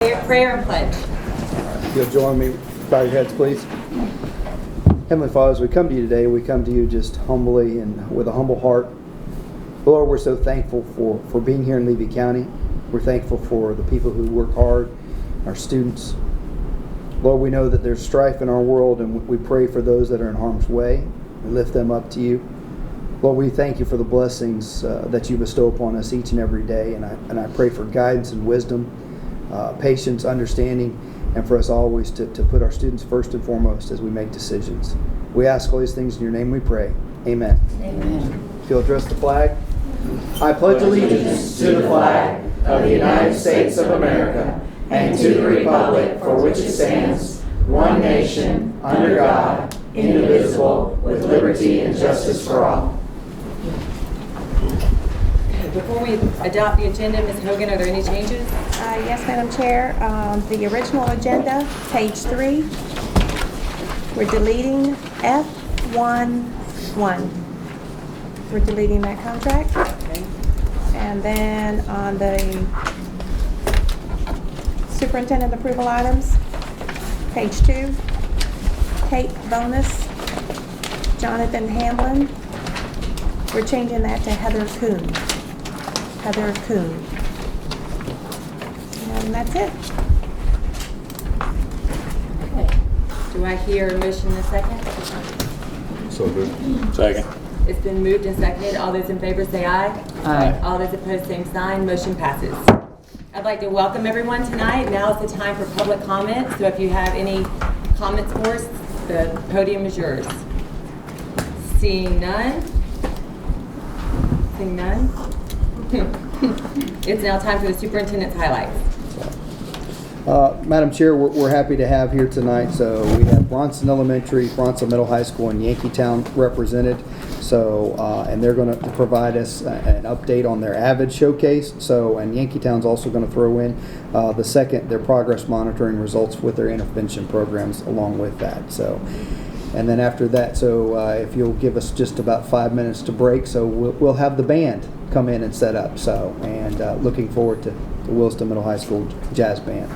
Prayer and pledge. If you'll join me, bow your heads, please. Heavenly Father, as we come to you today, we come to you just humbly and with a humble heart. Lord, we're so thankful for being here in Levy County. We're thankful for the people who work hard, our students. Lord, we know that there's strife in our world, and we pray for those that are in harm's way. We lift them up to you. Lord, we thank you for the blessings that you bestow upon us each and every day, and I pray for guidance and wisdom, patience, understanding, and for us always to put our students first and foremost as we make decisions. We ask all these things in your name we pray. Amen. Amen. If you'll address the flag. I pledge allegiance to the flag of the United States of America and to the republic for which it stands, one nation, under God, indivisible, with liberty and justice for all. Before we adopt the agenda, Ms. Hogan, are there any changes? Yes, Madam Chair. The original agenda, page 3, we're deleting F11. We're deleting that contract. Okay. And then on the superintendent approval items, page 2, Kate bonus, Jonathan Hamlin. We're changing that to Heather Kuhn. Heather Kuhn. And that's it. Okay. Do I hear a motion in a second? So good. Second. It's been moved and seconded. All those in favor say aye. Aye. All those opposed, same sign. Motion passes. I'd like to welcome everyone tonight. Now is the time for public comment. So if you have any comments for us, the podium is yours. Seeing none? Seeing none? It's now time for the superintendent's highlights. Madam Chair, we're happy to have here tonight. So we have Bronson Elementary, Bronson Middle High School, and Yankee Town represented. So, and they're going to provide us an update on their AVID showcase. So, and Yankee Town's also going to throw in their progress monitoring results with their intervention programs along with that. So, and then after that, so if you'll give us just about 5 minutes to break, so we'll have the band come in and set up. So, and looking forward to the Williston Middle High School Jazz Band.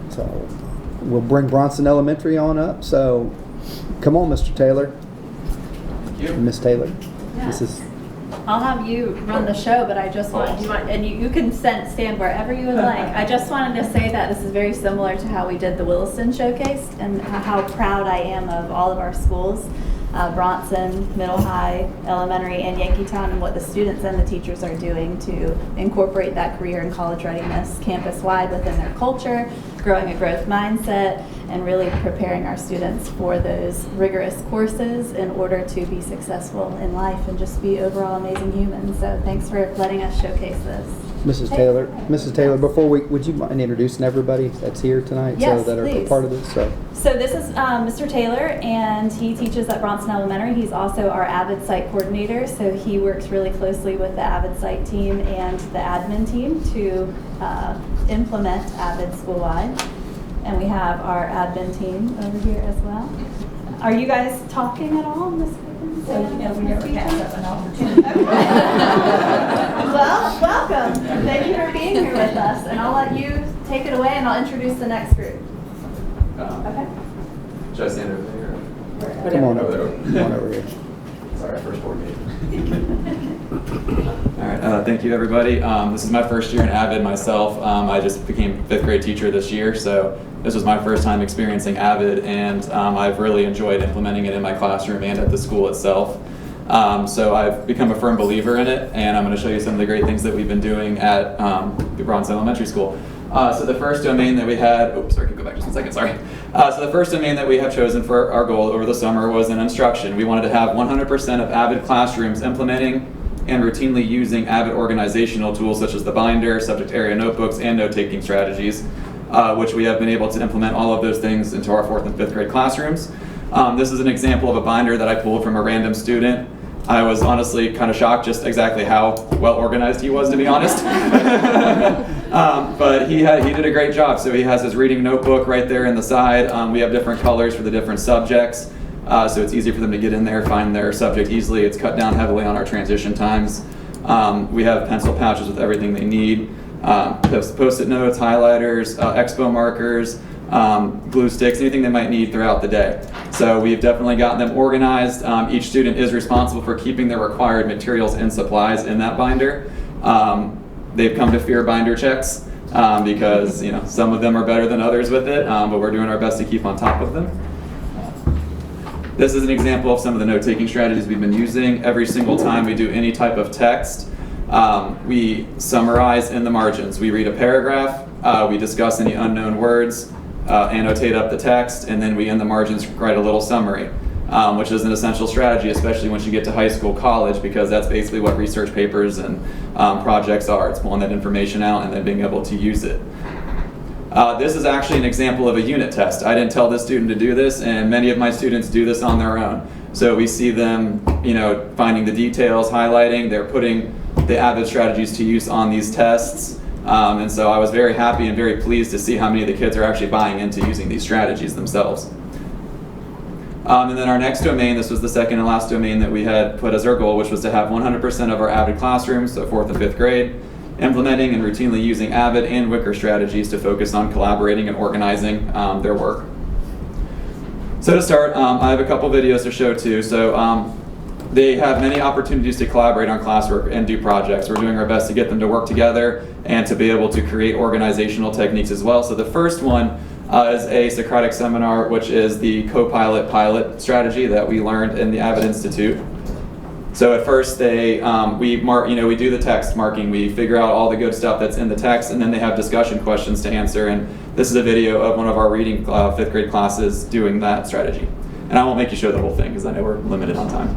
So we'll bring Bronson Elementary on up. So come on, Mr. Taylor. Thank you. Miss Taylor. Yeah. This is. I'll have you run the show, but I just want and you can stand wherever you would like. I just wanted to say that this is very similar to how we did the Williston Showcase and how proud I am of all of our schools, Bronson, Middle High, Elementary, and Yankee Town, and what the students and the teachers are doing to incorporate that career and college readiness campus-wide within their culture, growing a growth mindset, and really preparing our students for those rigorous courses in order to be successful in life and just be overall amazing humans. So thanks for letting us showcase this. Mrs. Taylor, before would you mind introducing everybody that's here tonight? Yes, that are please. part of this? So this is Mr. Taylor, and he teaches at Bronson Elementary. He's also our AVID site coordinator, so he works really closely with the AVID site team and the admin team to implement AVID school-wide. And we have our admin team over here as well. Are you guys talking at all, Ms. Gibbons? So you know we never pass up an opportunity. Well, welcome. Thank you for being here with us. And I'll let you take it away, and I'll introduce the next group. Okay. Should I stand over there? Come on Over over. there. Come on over here. Sorry, first board meeting. All right, thank you everybody. This is my first year in AVID myself. I just became 5th grade teacher this year, so this was my first time experiencing AVID, and I've really enjoyed implementing it in my classroom and at the school itself. So I've become a firm believer in it, and I'm going to show you some of the great things that we've been doing at the Bronson Elementary School. So the first domain that we had, oops, sorry, can go back just 1 second, sorry. So the first domain that we have chosen for our goal over the summer was in instruction. We wanted to have 100% of AVID classrooms implementing and routinely using AVID organizational tools such as the binder, subject area notebooks, and note-taking strategies, which we have been able to implement all of those things into our 4th and 5th grade classrooms. This is an example of a binder that I pulled from a random student. I was honestly kind of shocked just exactly how well organized he was, to be honest. But he did a great job. So he has his reading notebook right there in the side. We have different colors for the different subjects. So it's easy for them to get in there, find their subject easily. It's cut down heavily on our transition times. We have pencil pouches with everything they need. Post-it notes, highlighters, expo markers, glue sticks, anything they might need throughout the day. So we've definitely gotten them organized. Each student is responsible for keeping their required materials and supplies in that binder. They've come to fear binder checks because some of them are better than others with it, but we're doing our best to keep on top of them. This is an example of some of the note-taking strategies we've been using. Every single time we do any type of text, we summarize in the margins. We read a paragraph, we discuss any unknown words, annotate up the text, and then we in the margins write a little summary, which is an essential strategy, especially once you get to high school, college, because that's basically what research papers and projects are. It's pulling that information out and then being able to use it. This is actually an example of a unit test. I didn't tell this student to do this, and many of my students do this on their own. So we see them, finding the details, highlighting, they're putting the AVID strategies to use on these tests. And so I was very happy and very pleased to see how many of the kids are actually buying into using these strategies themselves. And then our next domain, this was the second and last domain that we had put as our goal, which was to have 100% of our AVID classrooms, so 4th and 5th grade, implementing and routinely using AVID and Wicker strategies to focus on collaborating and organizing their work. So to start, I have a couple videos to show too. So they have many opportunities to collaborate on classwork and do projects. We're doing our best to get them to work together and to be able to create organizational techniques as well. So the first one is a Socratic seminar, which is the co-pilot pilot strategy that we learned in the AVID Institute. So at first we do the text marking, we figure out all the good stuff that's in the text, and then they have discussion questions to answer. And this is a video of one of our reading 5th grade classes doing that strategy. And I won't make you show the whole thing because I know we're limited on time.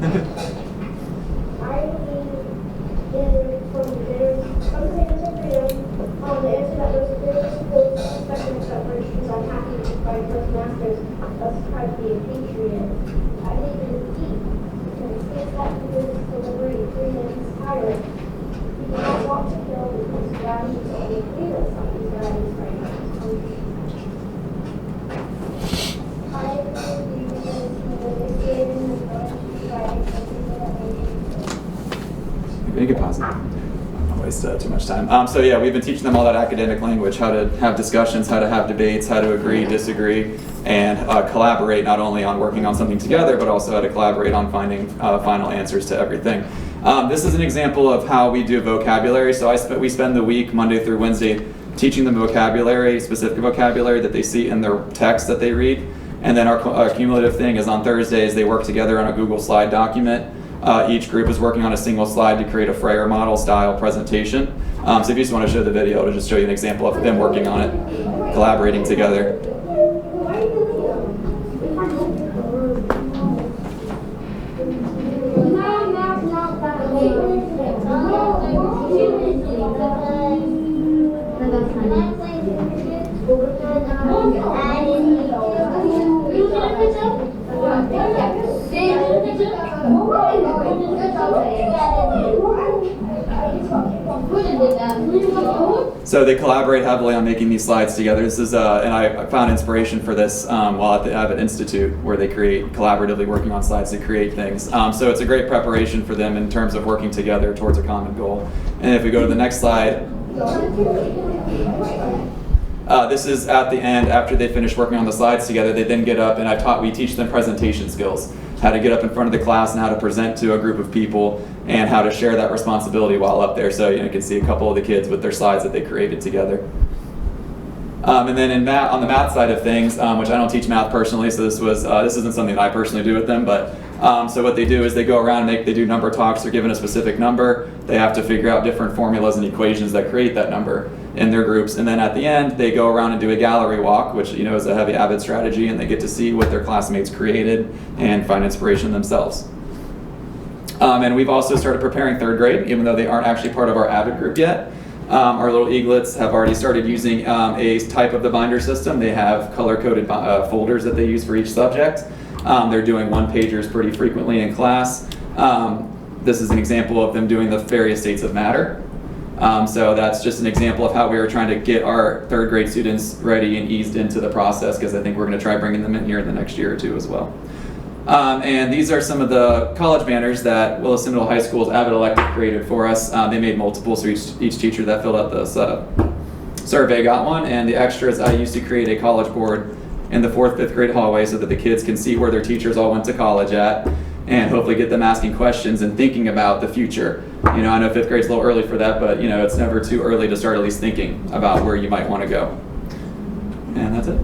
You can pause it. Don't waste too much time. So yeah, we've been teaching them all that academic language, how to have discussions, how to have debates, how to agree, disagree, and collaborate not only on working on something together, but also how to collaborate on finding final answers to everything. This is an example of how we do vocabulary. So we spend the week, Monday through Wednesday, teaching them vocabulary, specific vocabulary that they see in their text that they read. And then our cumulative thing is on Thursdays, they work together on a Google Slide document. Each group is working on a single slide to create a Freyer model style presentation. So if you just want to show the video, it'll just show you an example of them working on it, collaborating together. So they collaborate heavily on making these slides together. This is, and I found inspiration for this while at the AVID Institute, where they create collaboratively working on slides to create things. So it's a great preparation for them in terms of working together towards a common goal. And if we go to the next slide, this is at the end after they finish working on the slides together. They then get up, and we teach them presentation skills, how to get up in front of the class and how to present to a group of people and how to share that responsibility while up there. So you can see a couple of the kids with their slides that they created together. And then on the math side of things, which I don't teach math personally, so this isn't something that I personally do with them, but so what they do is they go around and they do number talks. They're given a specific number. They have to figure out different formulas and equations that create that number in their groups. And then at the end, they go around and do a gallery walk, which is a heavy AVID strategy, and they get to see what their classmates created and find inspiration themselves. And we've also started preparing 3rd grade, even though they aren't actually part of our AVID group yet. Our little eaglets have already started using a type of the binder system. They have color-coded folders that they use for each subject. They're doing one-pagers pretty frequently in class. This is an example of them doing the various states of matter. So that's just an example of how we were trying to get our 3rd grade students ready and eased into the process, because I think we're going to try bringing them in here in the next year or two as well. And these are some of the college banners that Willis Middle High School's AVID Elective created for us. They made multiples for each teacher that filled out this survey got one, and the extras I used to create a college board in the 4th, 5th grade hallway so that the kids can see where their teachers all went to college at, and hopefully get them asking questions and thinking about the future. You know, I know 5th grade's a little early for that, but you know, it's never too early to start at least thinking about where you might want to go. And that's it.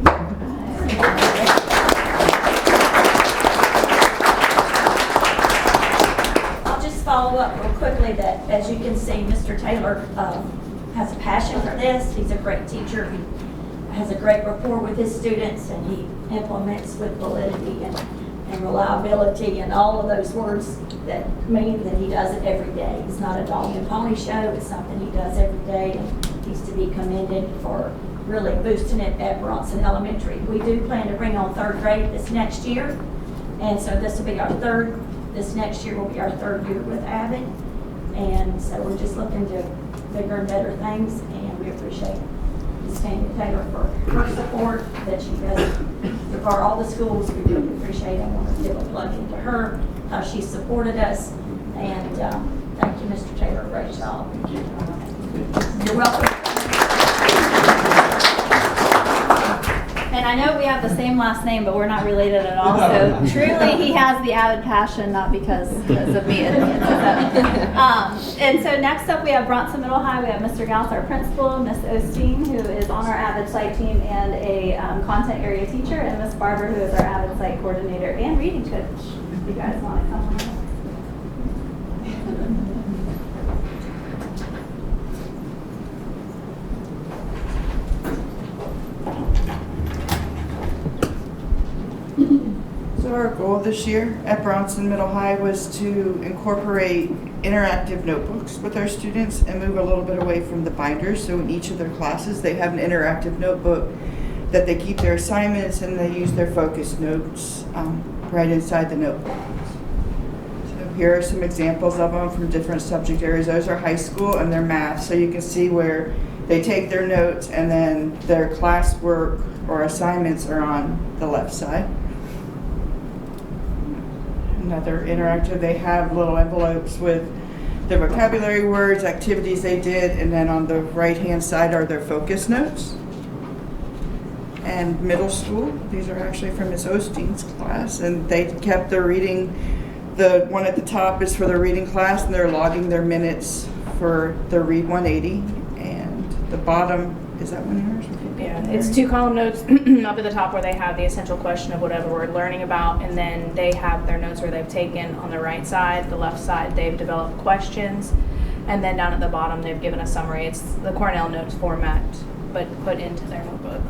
I'll just follow up real quickly that, as you can see, Mr. Taylor has a passion for this. He's a great teacher. He has a great rapport with his students, and he implements with validity and reliability and all of those words that mean that he does it every day. It's not a dog and pony show. It's something he does every day, and he's to be commended for really boosting it at Bronson Elementary. We do plan to bring on 3rd grade this next year, and so this will be our this next year will be our 3rd year with Avid, and so we're just looking to bigger and better things, and we appreciate Ms. Tanya Taylor for her support that she does for all the schools. We really appreciate it. I want to give a plug into her, how she supported us, and thank you, Mr. Taylor. Great job. Thank you. You're welcome. And I know we have the same last name, but we're not related at all. So truly, he has the avid passion, not because of me. And so next up, we have Bronson Middle High. We have Mr. Gauss, our principal, Miss Osteen, who is on our avid site team and a content area teacher, and Miss Barber, who is our avid site coordinator and reading coach. If you guys want to come on. So our goal this year at Bronson Middle High was to incorporate interactive notebooks with our students and move a little bit away from the binders. So in each of their classes, they have an interactive notebook that they keep their assignments, and they use their focus notes right inside the notebook. So here are some examples of them from different subject areas. Those are high school and they're math. So you can see where they take their notes and then their classwork or assignments are on the left side. Another interactive, they have little envelopes with their vocabulary words, activities they did, and then on the right-hand side are their focus notes. And middle school, these are actually from Miss Osteen's class, and they kept their reading. The one at the top is for their reading class, and they're logging their minutes for their Read 180. And the bottom, is that one yours? Yeah, it's 2 column notes up at the top where they have the essential question of whatever we're learning about, and then they have their notes where they've taken on the right side. The left side, they've developed questions, and then down at the bottom, they've given a summary. It's the Cornell notes format, but put into their notebook.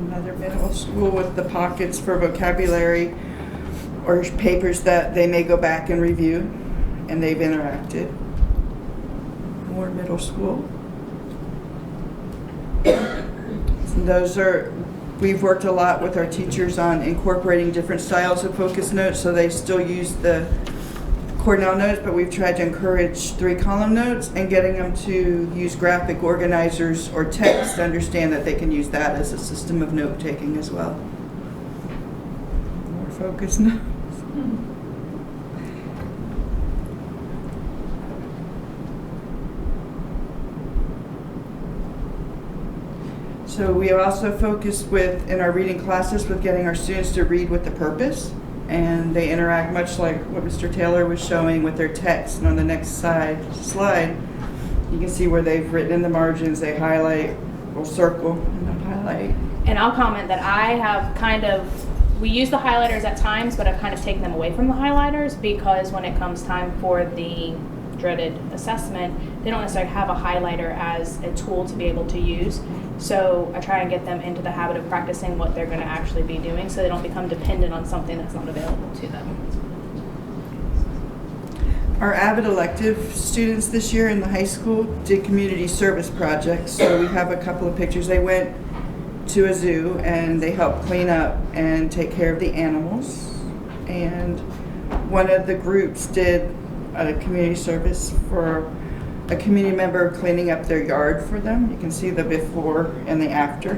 Another middle school with the pockets for vocabulary or papers that they may go back and review, and they've interacted. More middle school. And those are, we've worked a lot with our teachers on incorporating different styles of focus notes, so they still use the Cornell notes, but we've tried to encourage 3 column notes and getting them to use graphic organizers or text to understand that they can use that as a system of note taking as well. More focus notes. So we have also focused in our reading classes with getting our students to read with a purpose, and they interact much like what Mr. Taylor was showing with their text. And on the next slide, you can see where they've written in the margins, they highlight, or circle, and then highlight. And I'll comment that I have we use the highlighters at times, but I've kind of taken them away from the highlighters because when it comes time for the dreaded assessment, they don't necessarily have a highlighter as a tool to be able to use. So I try and get them into the habit of practicing what they're going to actually be doing so they don't become dependent on something that's not available to them. Our Avid elective students this year in the high school did community service projects. So we have a couple of pictures. They went to a zoo and they helped clean up and take care of the animals. And one of the groups did a community service for a community member cleaning up their yard for them. You can see the before and the after.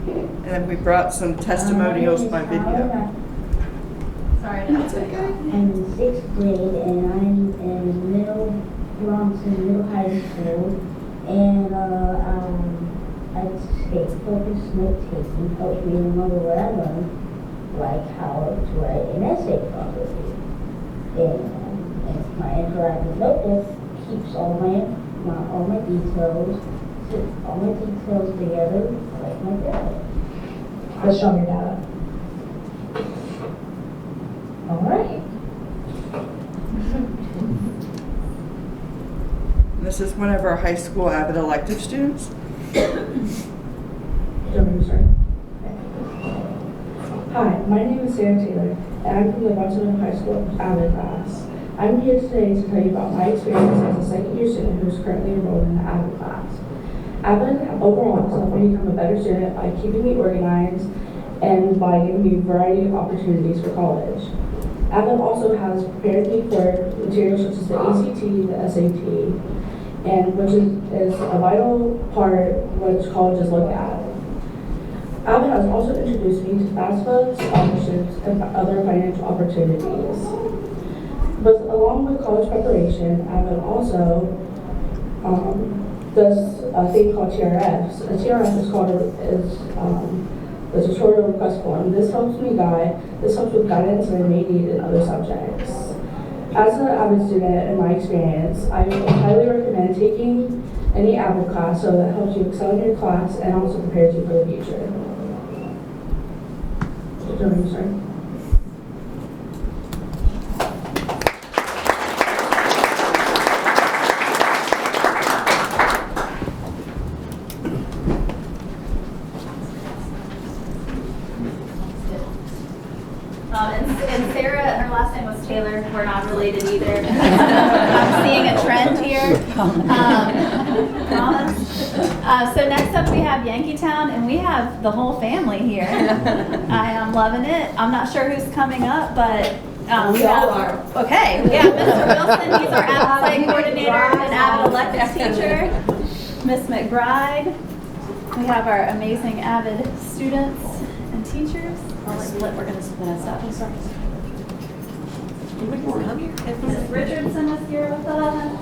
And then we brought some testimonials by video. Sorry, That's okay. I'm in 6th grade and I'm in Bronson Middle High school, and I take focused note taking, helps me remember what I learned, like how to write an essay properly. And my interactive notebook keeps all my details together like my data. Let's show me your data. All right. This is one of our high school Avid elective students. Hi, my name is Sarah Taylor, and I'm from the Boston High School Avid class. I'm here today to tell you about my experience as a second-year student who is currently enrolled in the Avid class. Avid overall has helped me become a better student by keeping me organized and by giving me a variety of opportunities for college. Avid also has prepared me for materials such as the ACT, the SAT, and which is a vital part which colleges look at. Avid has also introduced me to FAFSA, scholarships, and other financial opportunities. But along with college preparation, Avid also does a thing called TRFs. A TRF is a tutorial request form. This helps with guidance that I may need in other subjects. As an Avid student, in my experience, I highly recommend taking any Avid class so that helps you excel in your class and also prepares you for the future. Sorry. And Sarah, her last name was Taylor. We're not related either. I'm seeing a trend here. So next up we have Yankee Town, and we have the whole family here. I am loving it. I'm not sure who's coming up, but We all are. Okay, yeah, Mr. Wilson, he's our Avid Play Coordinator and Avid Elective Teacher. Miss McBride. We have our amazing Avid students and teachers. We're going to split us up. Mrs. Richardson is here with us.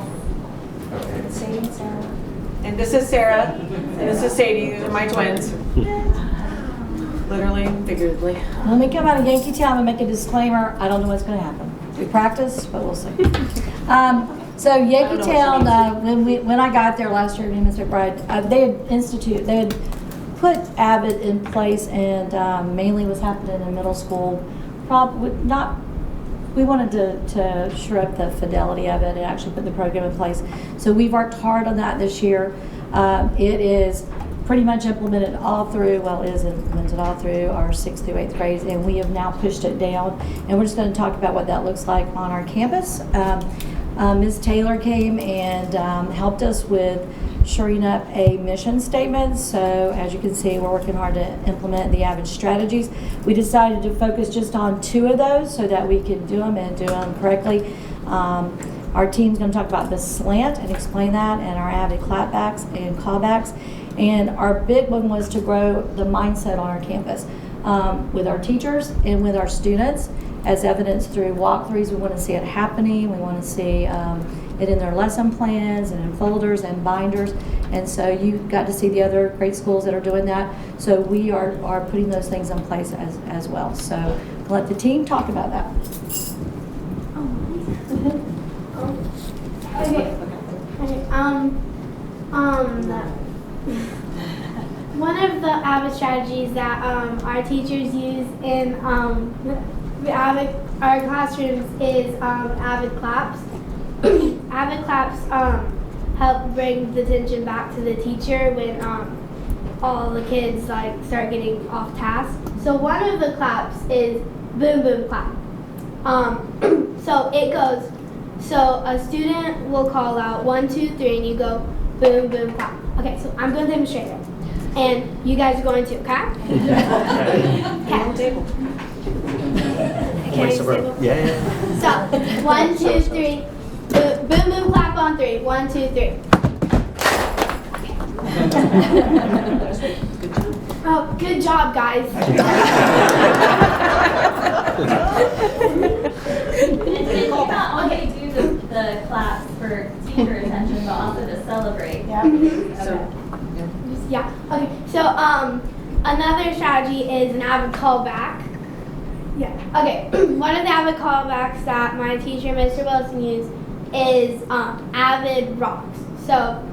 And this is Sarah, and this is Sadie. These are my twins. Literally and figuratively. When we come out of Yankee Town and make a disclaimer, I don't know what's going to happen. We practice, but we'll see. So Yankee Town, when I got there last year, me and Ms. McBride, they had put Avid in place, and mainly what's happening in middle school. We wanted to shore up the fidelity of it and actually put the program in place. So we've worked hard on that this year. It is pretty much implemented all through our 6th through 8th grades, and we have now pushed it down. And we're just going to talk about what that looks like on our campus. Ms. Taylor came and helped us with shoring up a mission statement. So as you can see, we're working hard to implement the Avid strategies. We decided to focus just on 2 of those so that we could do them and do them correctly. Our team's going to talk about the slant and explain that, and our Avid clapbacks and callbacks. And our big one was to grow the mindset on our campus with our teachers and with our students, as evidenced through walkthroughs. We want to see it happening. We want to see it in their lesson plans and in folders and binders. And so you got to see the other great schools that are doing that. So we are putting those things in place as well. So let the team talk about that. Okay. One of the Avid strategies that our teachers use in our classrooms is Avid claps. Avid claps help bring the attention back to the teacher when all the kids start getting off task. So one of the claps is boom boom clap. So it goes. So a student will call out 1, 2, 3, and you go boom boom clap. Okay, so I'm going to demonstrate it, and you guys are going to, okay? Okay. Yeah. So 1, 2, 3. Boom boom clap on 3. 1, 2, 3. Oh, good job, guys. And you not only do the claps for teacher attention, but also to celebrate. Yeah. Yeah. Okay. So another strategy is an avid callback. Yeah. Okay. One of the avid callbacks that my teacher, Mr. Wilson, used is avid rocks. So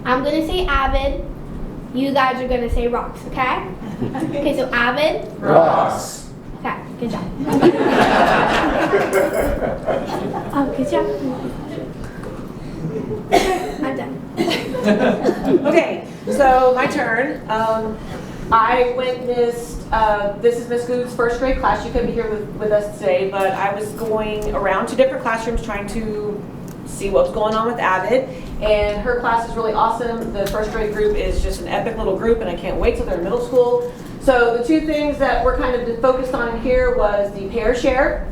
I'm gonna say avid. You guys are gonna say rocks. Okay. Okay. So avid. Rocks. Okay. Good job. Oh, good job. I'm done. Okay, so my turn. I witnessed, this is Miss Good's first grade class. She couldn't be here with us today, but I was going around to different classrooms trying to see what was going on with Avid. And her class is really awesome. The first grade group is just an epic little group, and I can't wait till they're in middle school. So the two things that we're kind of focused on here was the pair share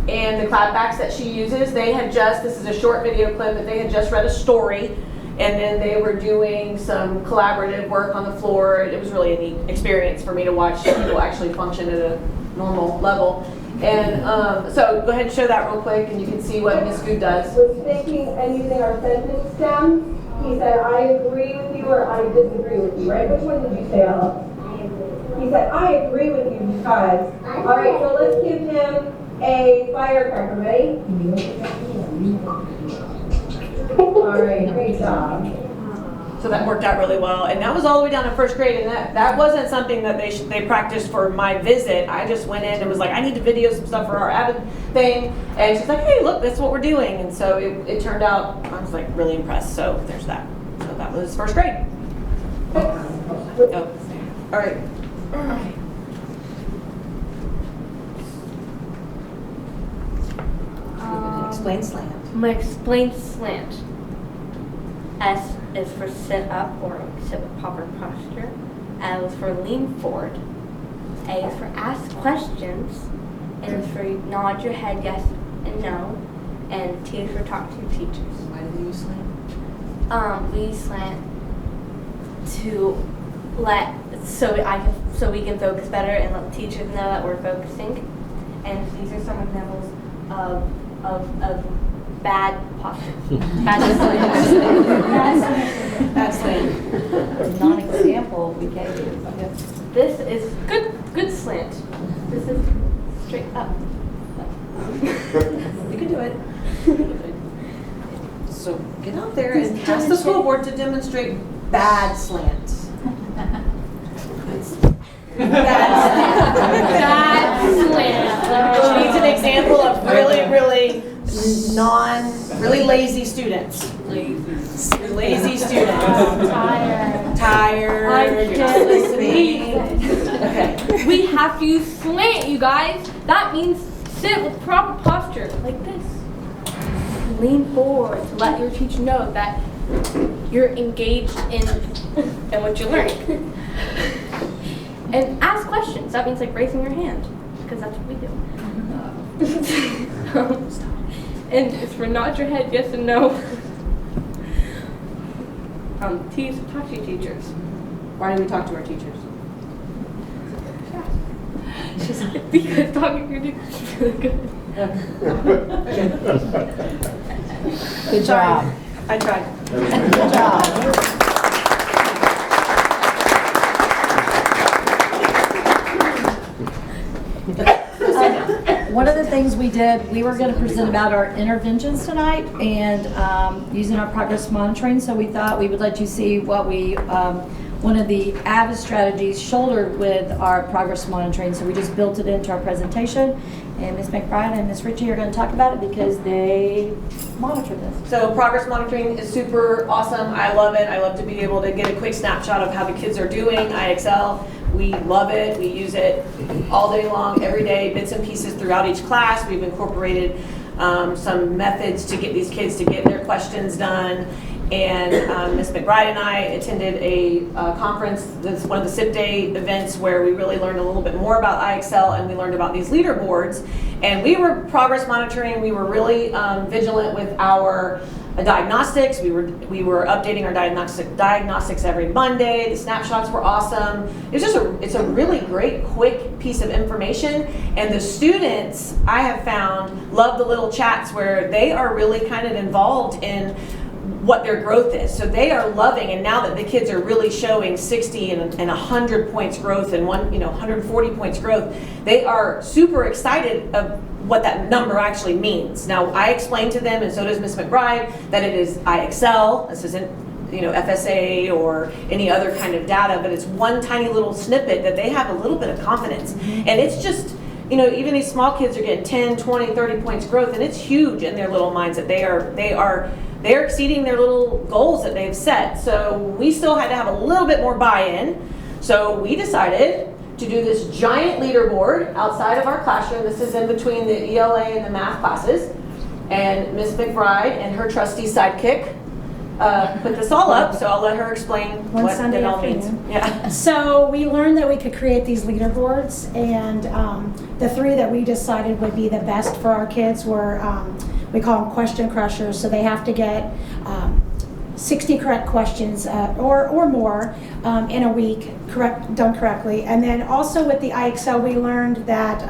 and the clapbacks that she uses. They had just, this is a short video clip, but they had just read a story, and then they were doing some collaborative work on the floor. It was really a neat experience for me to watch people actually function at a normal level. And so go ahead and show that real quick, and you can see what Ms. Good does. Was thinking and using our sentence stems. He said, I agree with you or I disagree with you, right? Which one did you say, Ella? He said, I agree with you because. All right, so let's give him a firecracker. Ready? All right, great job. So that worked out really well, and that was all the way down in first grade, and that wasn't something that they practiced for my visit. I just went in and was like, I need to video some stuff for our Avid thing, and she's like, hey, look, that's what we're doing. And so it turned out, I was like really impressed. So there's that. So that was first grade. Oh, all right. Okay. Explain slant. I'm going to explain slant. S is for sit up or sit with proper posture. L is for lean forward. A is for ask questions. N is for nod your head yes and no. And T is for talk to your teachers. Why do we use slant? We use slant to so we can focus better and let teachers know that we're focusing. And these are some examples of bad posture. Bad slant. Non-example we gave you. This is good slant. This is straight up. You can do it. So get out there and test the school board to demonstrate bad slant. Bad slant. She needs an example of really lazy students. Lazy students. Tired. Not listening. Okay. We have to use slant, you guys. That means sit with proper posture, like this. Lean forward to let your teacher know that you're engaged in what you're learning. And ask questions. That means like raising your hand, because that's what we do. And it's for nod your head yes and no. T is for talk to your teachers. Why do we talk to our teachers? Because talking to your teachers is really good. Good job. I tried. Good job. One of the things we did, we were going to present about our interventions tonight and using our progress monitoring, so we thought we would let you see what we, one of the Avid strategies shouldered with our progress monitoring, so we just built it into our presentation, and Ms. McBride and Ms. Ritchie are going to talk about it because they monitor this. So progress monitoring is super awesome. I love it. I love to be able to get a quick snapshot of how the kids are doing. IXL, we love it. We use it all day long, every day, bits and pieces throughout each class. We've incorporated some methods to get these kids to get their questions done. And Ms. McBride and I attended a conference, that's one of the SIP Day events, where we really learned a little bit more about IXL, and we learned about these leaderboards. And we were progress monitoring. We were really vigilant with our diagnostics. We were updating our diagnostics every Monday. The snapshots were awesome. It's a really great, quick piece of information. And the students, I have found, love the little chats where they are really kind of involved in what their growth is. So they are loving, and now that the kids are really showing 60 and 100 points growth and 140 points growth, they are super excited of what that number actually means. Now, I explained to them, and so does Ms. McBride, that it is IXL. This isn't FSA or any other kind of data, but it's one tiny little snippet that they have a little bit of confidence. And it's just, even these small kids are getting 10, 20, 30 points growth, and it's huge in their little minds that they're exceeding their little goals that they've set. So we still had to have a little bit more buy-in. So we decided to do this giant leaderboard outside of our classroom. This is in between the ELA and the math classes. And Ms. McBride and her trusty sidekick put this all up, so I'll let her explain what it all means. Yeah. So we learned that we could create these leaderboards, and the 3 that we decided would be the best for our kids were, we call them question crushers. So they have to get 60 correct questions or more in a week, done correctly. And then also with the IXL, we learned that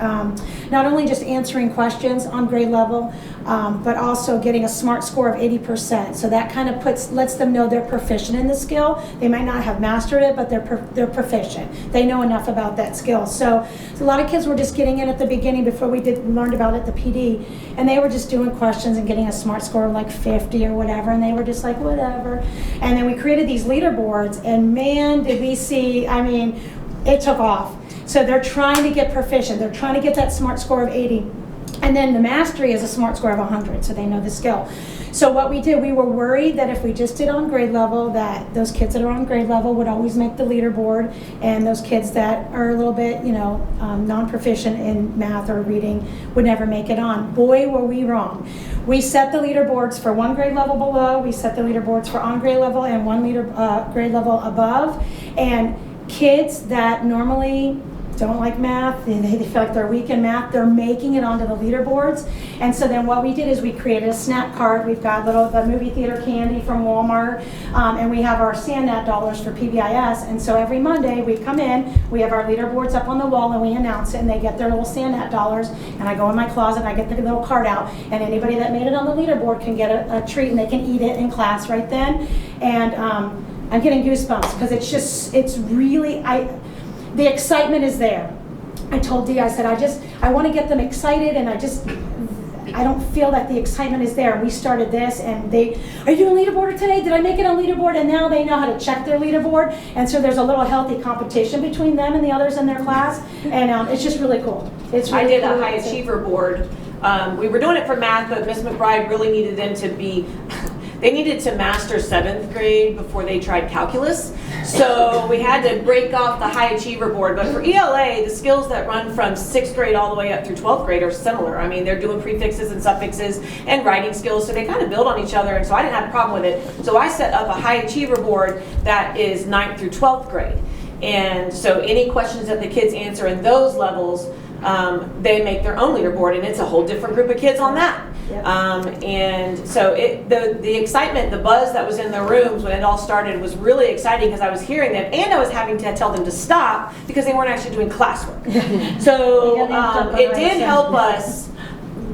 not only just answering questions on grade level, but also getting a SMART score of 80%. So that kind of lets them know they're proficient in the skill. They might not have mastered it, but they're proficient. They know enough about that skill. So a lot of kids were just getting in at the beginning before we learned about it, the PD, and they were just doing questions and getting a SMART score of like 50 or whatever, and they were just like, whatever. And then we created these leaderboards, and man, did we see, it took off. So they're trying to get proficient. They're trying to get that SMART score of 80. And then the mastery is a SMART score of 100, so they know the skill. So what we did, we were worried that if we just did on grade level, that those kids that are on grade level would always make the leaderboard, and those kids that are a little bit, non-proficient in math or reading would never make it on. Boy, were we wrong. We set the leaderboards for 1 grade level below, we set the leaderboards for on grade level and 1 grade level above, and kids that normally don't like math, and they feel like they're weak in math, they're making it onto the leaderboards. And so then what we did is we created a snap card. We've got the movie theater candy from Walmart, and we have our SandNet dollars for PBIS. And so every Monday we come in, we have our leaderboards up on the wall, and we announce it, and they get their little SandNet dollars. And I go in my closet and I get the little card out, and anybody that made it on the leaderboard can get a treat, and they can eat it in class right then. And I'm getting goosebumps because it's really, the excitement is there. I told Dee, I said, I want to get them excited, and I don't feel that the excitement is there. We started this, and are you doing leaderboard today? Did I make it on leaderboard? And now they know how to check their leaderboard, and so there's a little healthy competition between them and the others in their class, and it's just really cool. I did a high achiever board. We were doing it for math, but Ms. McBride really needed them to be, they needed to master 7th grade before they tried calculus. So we had to break off the high achiever board. But for ELA, the skills that run from 6th grade all the way up through 12th grade are similar. They're doing prefixes and suffixes and writing skills, so they kind of build on each other, and so I didn't have a problem with it. So I set up a high achiever board that is 9th through 12th grade. And so any questions that the kids answer in those levels, they make their own leaderboard, and it's a whole different group of kids on that. Yep. And so the excitement, the buzz that was in the rooms when it all started was really exciting, because I was hearing them, and I was having to tell them to stop because they weren't actually doing classwork. So it did help us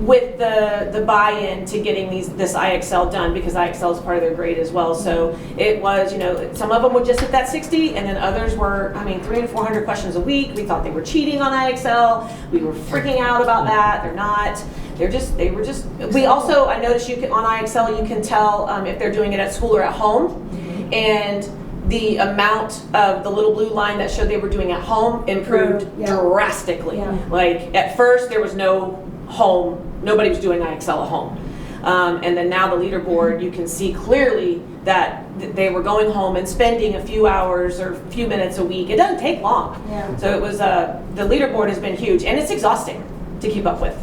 with the buy-in to getting this IXL done, because IXL is part of their grade as well. So it was, some of them would just hit that 60, and then others were, 300 and 400 questions a week. We thought they were cheating on IXL. We were freaking out about that. They're not. They were just. We also, I noticed on IXL you can tell if they're doing it at school or at home, and the amount of the little blue line that showed they were doing at home improved drastically. Yeah. Like at first there was no home. Nobody was doing IXL at home. And then now the leaderboard, you can see clearly that they were going home and spending a few hours or a few minutes a week. It doesn't take long. Yeah. So it was, the leaderboard has been huge, and it's exhausting to keep up with.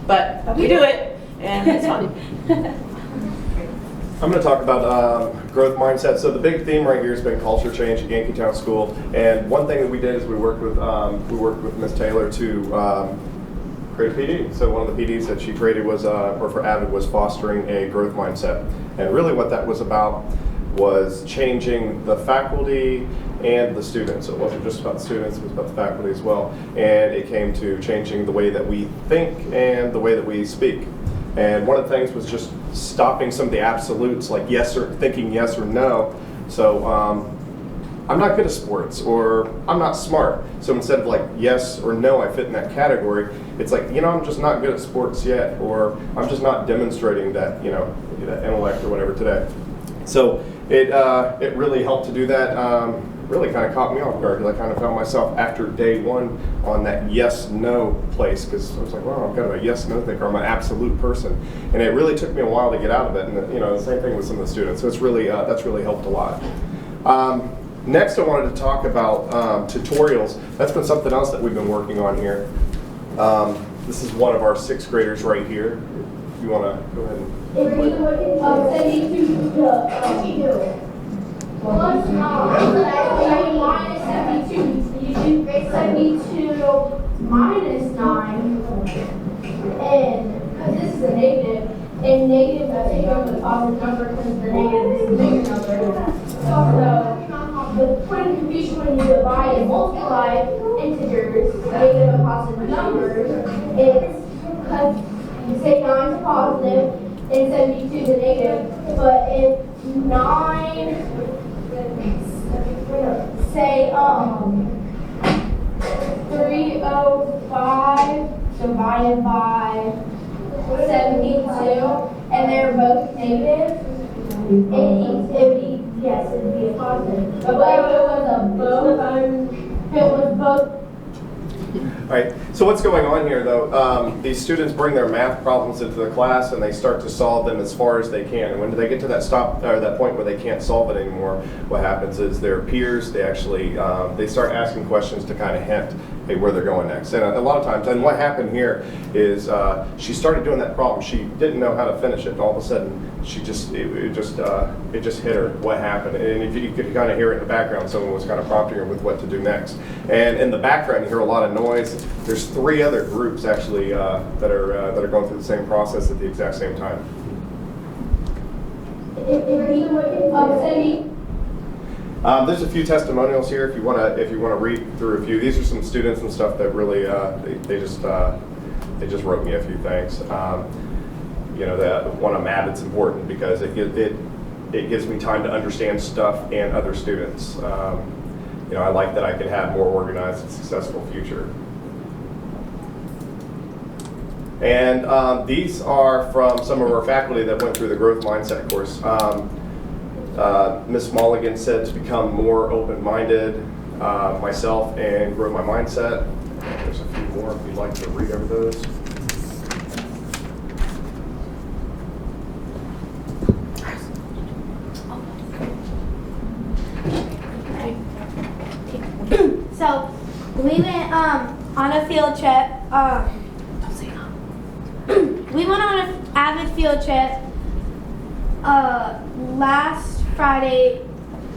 But we do it, and it's fun. I'm going to talk about growth mindset. So the big theme right here has been culture change at Yankee Town School. And one thing that we did is we worked with Ms. Taylor to create a PD. So one of the PDs that she created was, or for Avid, was fostering a growth mindset. And really what that was about was changing the faculty and the students. So it wasn't just about the students, it was about the faculty as well. And it came to changing the way that we think and the way that we speak. And one of the things was just stopping some of the absolutes, like yes or thinking yes or no. So I'm not good at sports, or I'm not smart. So instead of like yes or no, I fit in that category, it's like, you know, I'm just not good at sports yet, or I'm just not demonstrating that, you know, that intellect or whatever today. So it really helped to do that. Really kind of caught me off guard, because I kind of found myself after day one on that yes-no place, because I was like, wow, I'm kind of a yes-no thinker, I'm an absolute person. And it really took me a while to get out of it, and you know, the same thing with some of the students. So it's really, that's really helped a lot. Next, I wanted to talk about tutorials. That's been something else that we've been working on here. This is one of our 6th graders right here. If you want to go ahead and... Plus 9 minus 72. You do 72 minus 9. And because this is a negative, and negative will take over the positive number because the negative is the bigger number. So the point of confusion when you divide and multiply integers, negative and positive numbers, it's because you say 9 is positive and 72 is a negative. But if 9 say 305 divided by 72, and they're both negative, yes, it would be a positive. But if it was both. All right, so what's going on here though, these students bring their math problems into the class and they start to solve them as far as they can. And when they get to that that point where they can't solve it anymore, what happens is their peers, they actually, they start asking questions to kind of hint, hey, where they're going next. And a lot of times, and what happened here is she started doing that problem. She didn't know how to finish it, and all of a sudden, she just, it just hit her what happened. And if you could kind of hear it in the background, someone was kind of prompting her with what to do next. And in the background, you hear a lot of noise. There's 3 other groups actually that are going through the same process at the exact same time. There's a few testimonials here if you want to read through a few. These are some students and stuff that really they just wrote me a few things. You know, that one I'm at, it's important because it gives me time to understand stuff and other students. You know, I like that I can have more organized and successful future. And these are from some of our faculty that went through the growth mindset course. Ms. Mulligan said to become more open-minded, myself, and grow my mindset. There's a few more if you'd like to read over those. So we went on a field trip. We went on an Avid field trip last Friday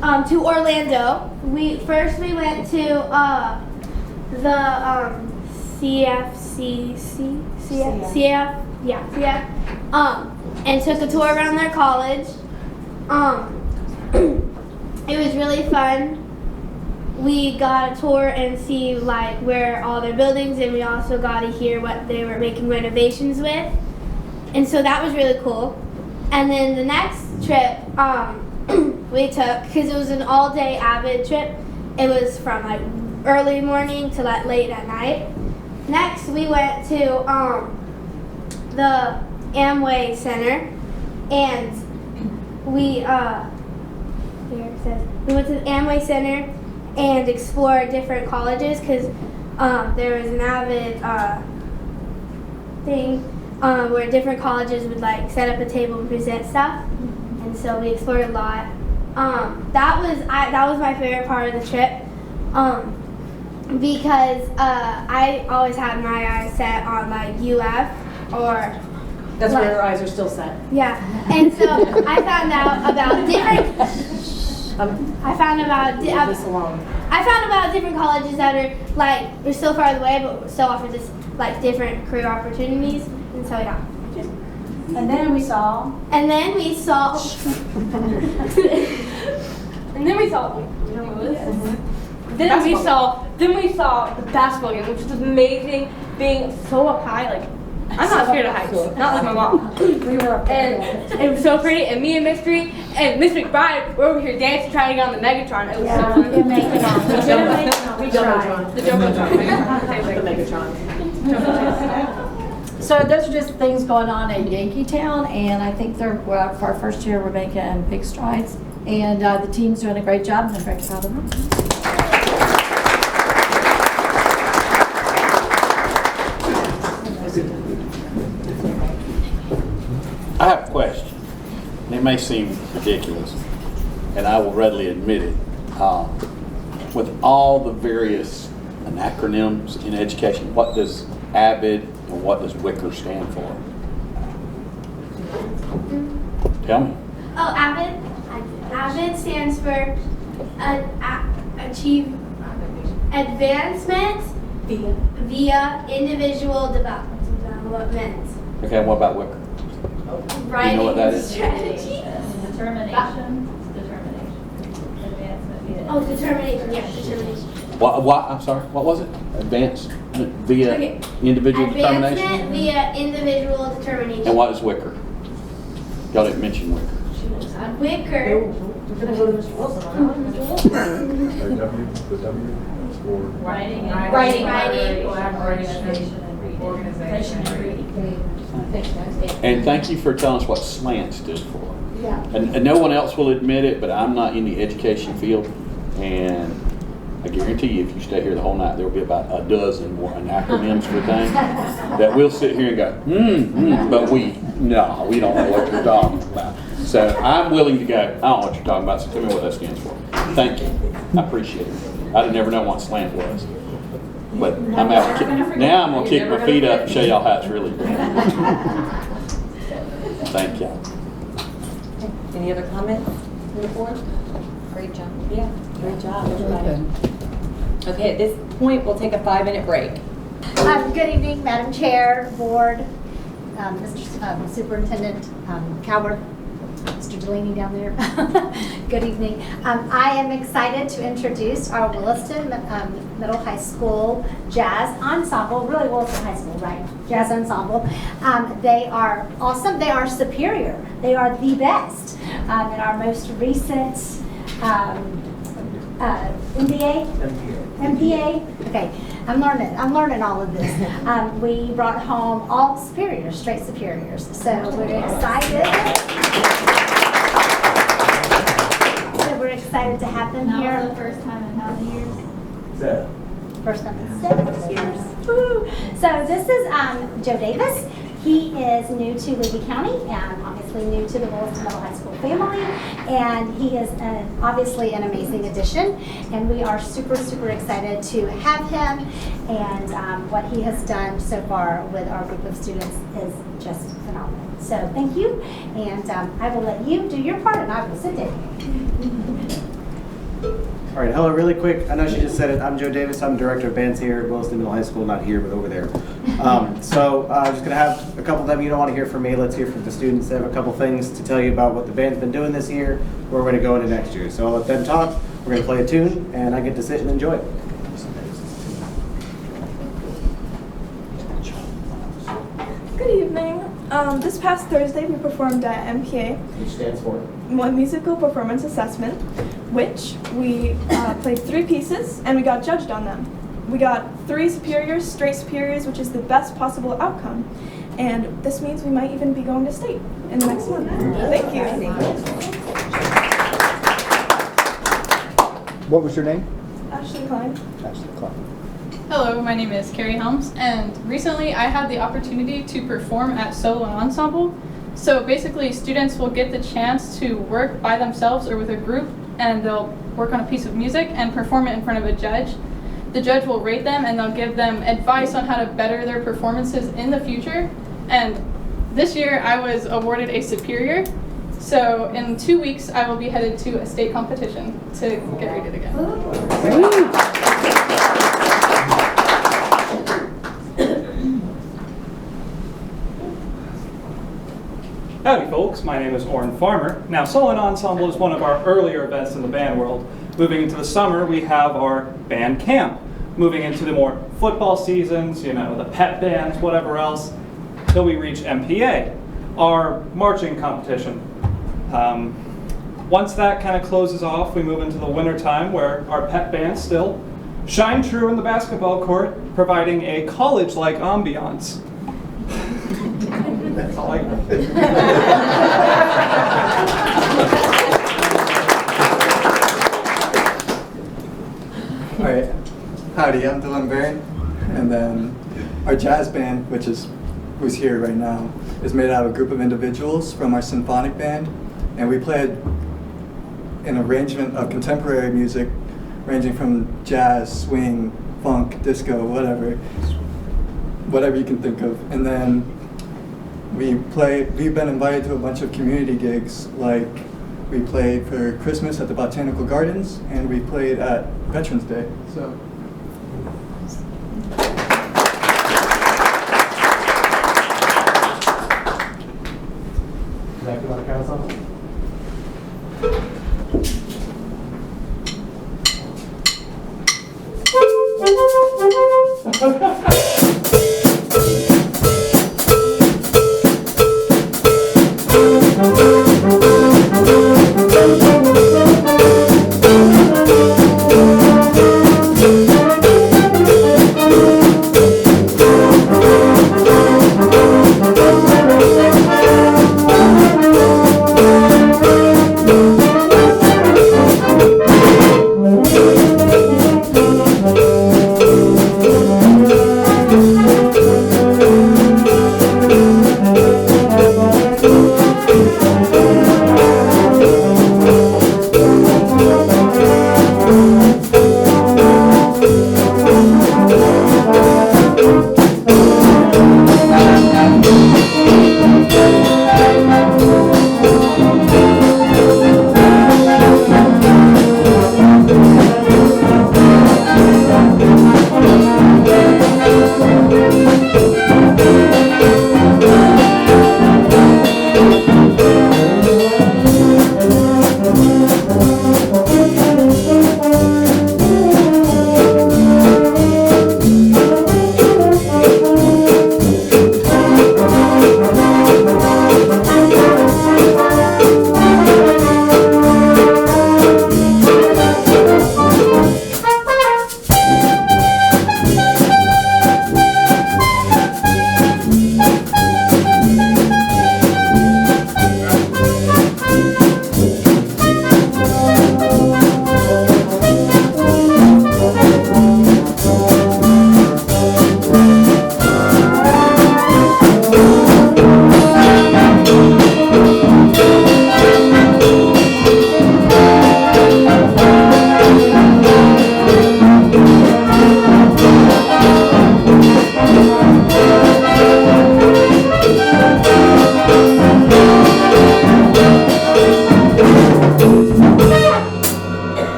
to Orlando. We went to the CF, and took a tour around their college. It was really fun. We got a tour and see like where all their buildings, and we also got to hear what they were making renovations with. And so that was really cool. And then the next trip we took, because it was an all-day Avid trip, it was from like early morning to like late at night. Next we went to the Amway Center, and we here it says we went to the Amway Center and explore different colleges, because there was an Avid thing where different colleges would like set up a table and present stuff, and so we explored a lot. That was my favorite part of the trip, because I always had my eyes set on like UF or. That's where your eyes are still set. Yeah, and so I found out about different. Leave this alone. I found about different colleges that are like we're so far away, but still offer just like different career opportunities, and so yeah. And then we saw. And then we saw. And then we saw. Then we saw the basketball game, which was amazing. Being so up high, like I'm not scared of heights, not like my mom. We were up there. And it was so pretty. And me and Mystery and Miss McBride were over here dancing, trying to get on the Megatron. It was so fun. We didn't make it on. We tried. The Jumbotron. The Megatron. So those are just things going on at Yankee Town, and I think they're, well, for our first year, we're making big strides. And the team's doing a great job, and I'm very proud of them. I have a question. And it may seem ridiculous, and I will readily admit it. With all the various acronyms in education, what does AVID and what does WICR stand for? Tell me. Oh, AVID. AVID stands for Achieve Advancement via Individual Development. Okay, what about WICR? Writing you know what that is? strategy. Determination. Advancement via. Oh, determination. Yeah, determination. What? I'm sorry. What was it? Advancement via individual Advancement determination. via individual determination. And what is WICR? Y'all didn't mention WICR. WICR. The W for Writing, collaboration, organization, and reading. And thank you for telling us what SLANT stood for. Yeah. And no one else will admit it, but I'm not in the education field, and I guarantee you, if you stay here the whole night, there will be about a dozen more acronyms for things that we'll sit here and go, but we don't know what you're talking about. So I'm willing to go, I don't know what you're talking about, so tell me what that stands for. Thank you. I appreciate it. I'd have never known what SLANT was. But I'm out. Now I'm going to kick my feet up and show y'all how it's really done. Thank y'all. Any other comments from the board? Great job. Yeah, great job, everybody. Okay, at this point, we'll take a 5-minute break. Good evening, Madam Chair, Board, Mr. Superintendent Coward, Mr. Delaney down there. Good evening. I am excited to introduce our Williston Middle High School Jazz Ensemble, really Williston High School, right? Jazz Ensemble. They are awesome. They are superior. They are the best. In our most recent MPA? Okay, I'm learning all of this. We brought home all superiors, straight superiors. So we're excited. We're excited to have them here. The first time in how many years? First time in 6 years. Woo. So this is Joe Davis. He is new to Levy County and obviously new to the Williston Middle High School family. And he is obviously an amazing addition. And we are super, super excited to have him. And what he has done so far with our group of students is just phenomenal. So thank you. And I will let you do your part and I will sit down. All right, hello, really quick. I know she just said it. I'm Joe Davis. I'm Director of Bands here at Williston Middle High School. Not here, but over there. I'm just going to have a couple of them. You don't want to hear from me. Let's hear from the students. They have a couple things to tell you about what the band's been doing this year, where we're going to go into next year. So I'll let them talk. We're going to play a tune, and I get to sit and enjoy it. Good evening. This past Thursday, we performed at MPA. Which stands for? Musical Performance Assessment, which we played 3 pieces and we got judged on them. We got 3 superiors, straight superiors, which is the best possible outcome. And this means we might even be going to state in the next month. Thank you. What was your name? Ashley Klein. Ashley Klein. Hello, my name is Carrie Helms, and recently I had the opportunity to perform at solo and ensemble. So basically, students will get the chance to work by themselves or with a group, and they'll work on a piece of music and perform it in front of a judge. The judge will rate them, and they'll give them advice on how to better their performances in the future. And this year, I was awarded a superior, So in 2 weeks, I will be headed to a state competition to get rated again. Howdy folks, my name is Orrin Farmer. Now Solo and Ensemble is one of our earlier events in the band world. Moving into the summer, we have our band camp. Moving into the more football seasons, you know, the pep bands, whatever else, till we reach MPA, our marching competition. Once that kind of closes off, we move into the winter time where our pep bands still shine true in the basketball court, providing a college-like ambiance. That's all I got. All right. Howdy, I'm Dylan Barron, and then our jazz band, who's here right now, is made out of a group of individuals from our symphonic band, and we played an arrangement of contemporary music ranging from jazz, swing, funk, disco, whatever you can think of. And then we've been invited to a bunch of community gigs, like we played for Christmas at the Botanical Gardens, and we played at Veterans Day. So. Zach, you want to count us off?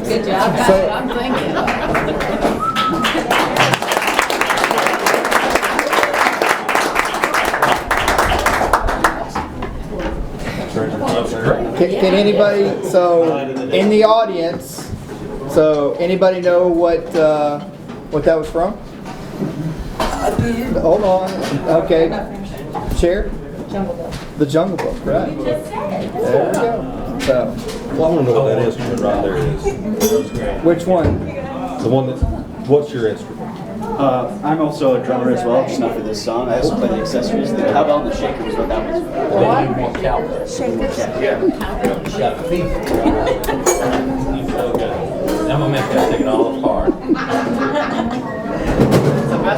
Good job. That's what I'm thinking. Can anybody, so in the audience, so anybody know what what that was from? Hold on. Okay. Share? Jungle Book. The Jungle Book, right? You just said it. There we go. So, Well, I want to know what that instrument right there is. which one? The one that's, what's your instrument? I'm also a drummer as well, just not for this song. I also play the accessories. The cowbell and the shaker was what that was. I'm gonna make that take it all apart.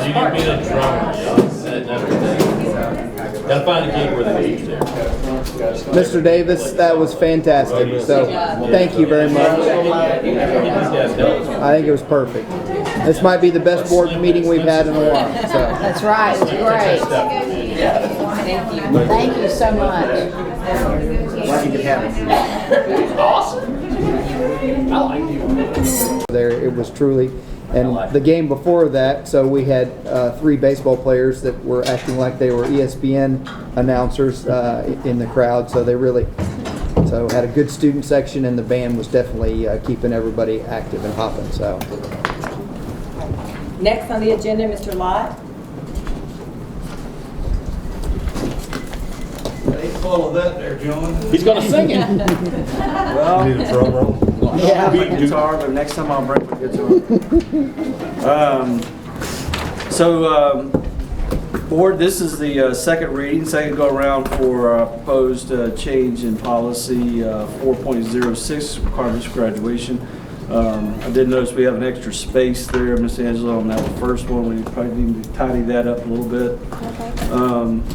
You can be the drummer, y'all, setting everything. Gotta find a gig where they need you there. Mr. Davis, that was fantastic. So, thank you very much. I think it was perfect. This might be the best board meeting we've had in a while. So. That's right. It's great. Thank you so much. Lucky to have it. Awesome. I like you. There, it was truly, and the game before that, so we had 3 baseball players that were acting like they were ESPN announcers in the crowd, so they really, so had a good student section, and the band was definitely keeping everybody active and hopping, so. Next on the agenda, Mr. Lott. Follow that there, John. He's gonna sing it. Well, Need a drum roll? yeah, my guitar, but next time I'll bring my guitar. Board, this is the second reading, second go around for proposed change in policy 4.06, requirements for graduation. I did notice we have an extra space there, Miss Angela, on that first one. We probably need to tidy that up a little bit.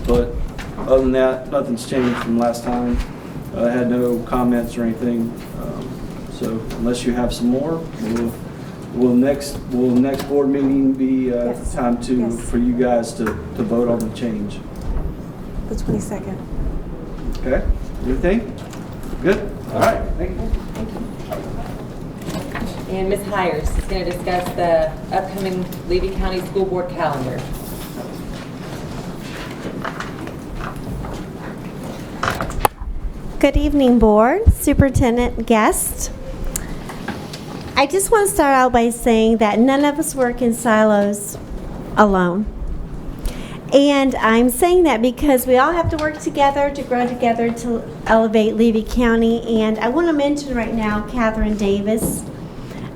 But other than that, nothing's changed from last time. I had no comments or anything. So unless you have some more, will next board meeting be time for you guys to vote on the change? The 22nd. Okay. Anything? Good. All right. Thank you. And Ms. Hires is going to discuss the upcoming Levy County School Board calendar. Good evening, board, superintendent, guests. I just want to start out by saying that none of us work in silos alone. And I'm saying that because we all have to work together to grow together to elevate Levy County. And I want to mention right now Catherine Davis.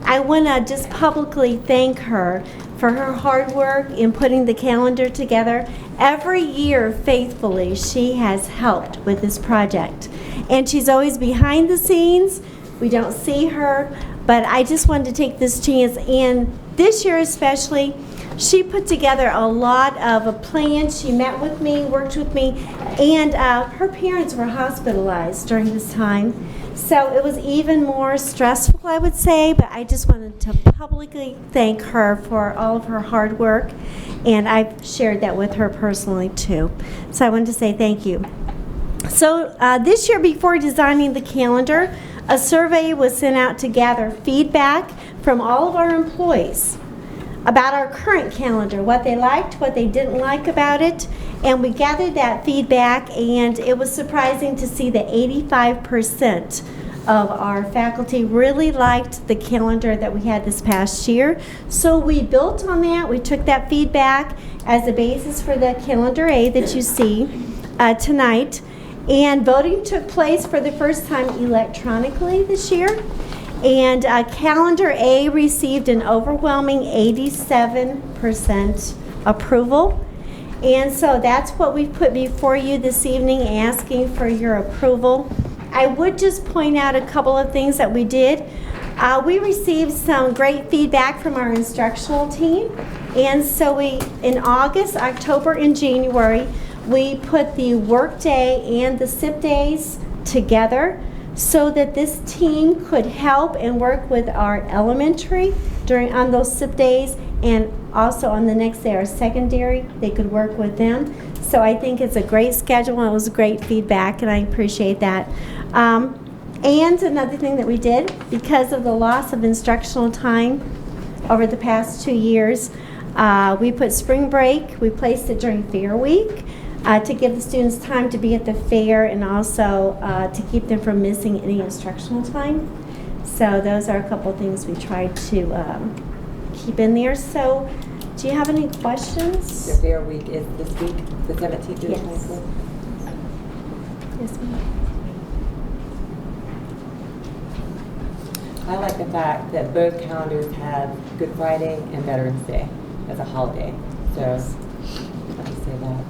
I want to just publicly thank her for her hard work in putting the calendar together. Every year, faithfully, she has helped with this project. And she's always behind the scenes. We don't see her, but I just wanted to take this chance. And this year especially, she put together a lot of a plan. She met with me, worked with me, and her parents were hospitalized during this time. So it was even more stressful, I would say, but I just wanted to publicly thank her for all of her hard work, and I've shared that with her personally too. So I wanted to say thank you. So this year, before designing the calendar, a survey was sent out to gather feedback from all of our employees about our current calendar, what they liked, what they didn't like about it, and we gathered that feedback, and it was surprising to see that 85% of our faculty really liked the calendar that we had this past year. So we built on that. We took that feedback as a basis for the calendar A that you see tonight. And voting took place for the first time electronically this year. And calendar A received an overwhelming 87% approval. And so that's what we've put before you this evening, asking for your approval. I would just point out a couple of things that we did. We received some great feedback from our instructional team. And so in August, October, and January, we put the work day and the SIP days together so that this team could help and work with our elementary on those SIP days, and also on the next day, our secondary, they could work with them. So I think it's a great schedule, and it was great feedback, and I appreciate that. And another thing that we did, because of the loss of instructional time over the past 2 years, we put spring break, we placed it during Fair Week, to give the students time to be at the fair, and also to keep them from missing any instructional time. So those are a couple things we tried to keep in there. So, do you have any questions? The Fair Week is this week, the 17th through the Yes. 24th? Yes, ma'am. I like the fact that both calendars have Good Friday and Veterans Day as a holiday. So, let me say that.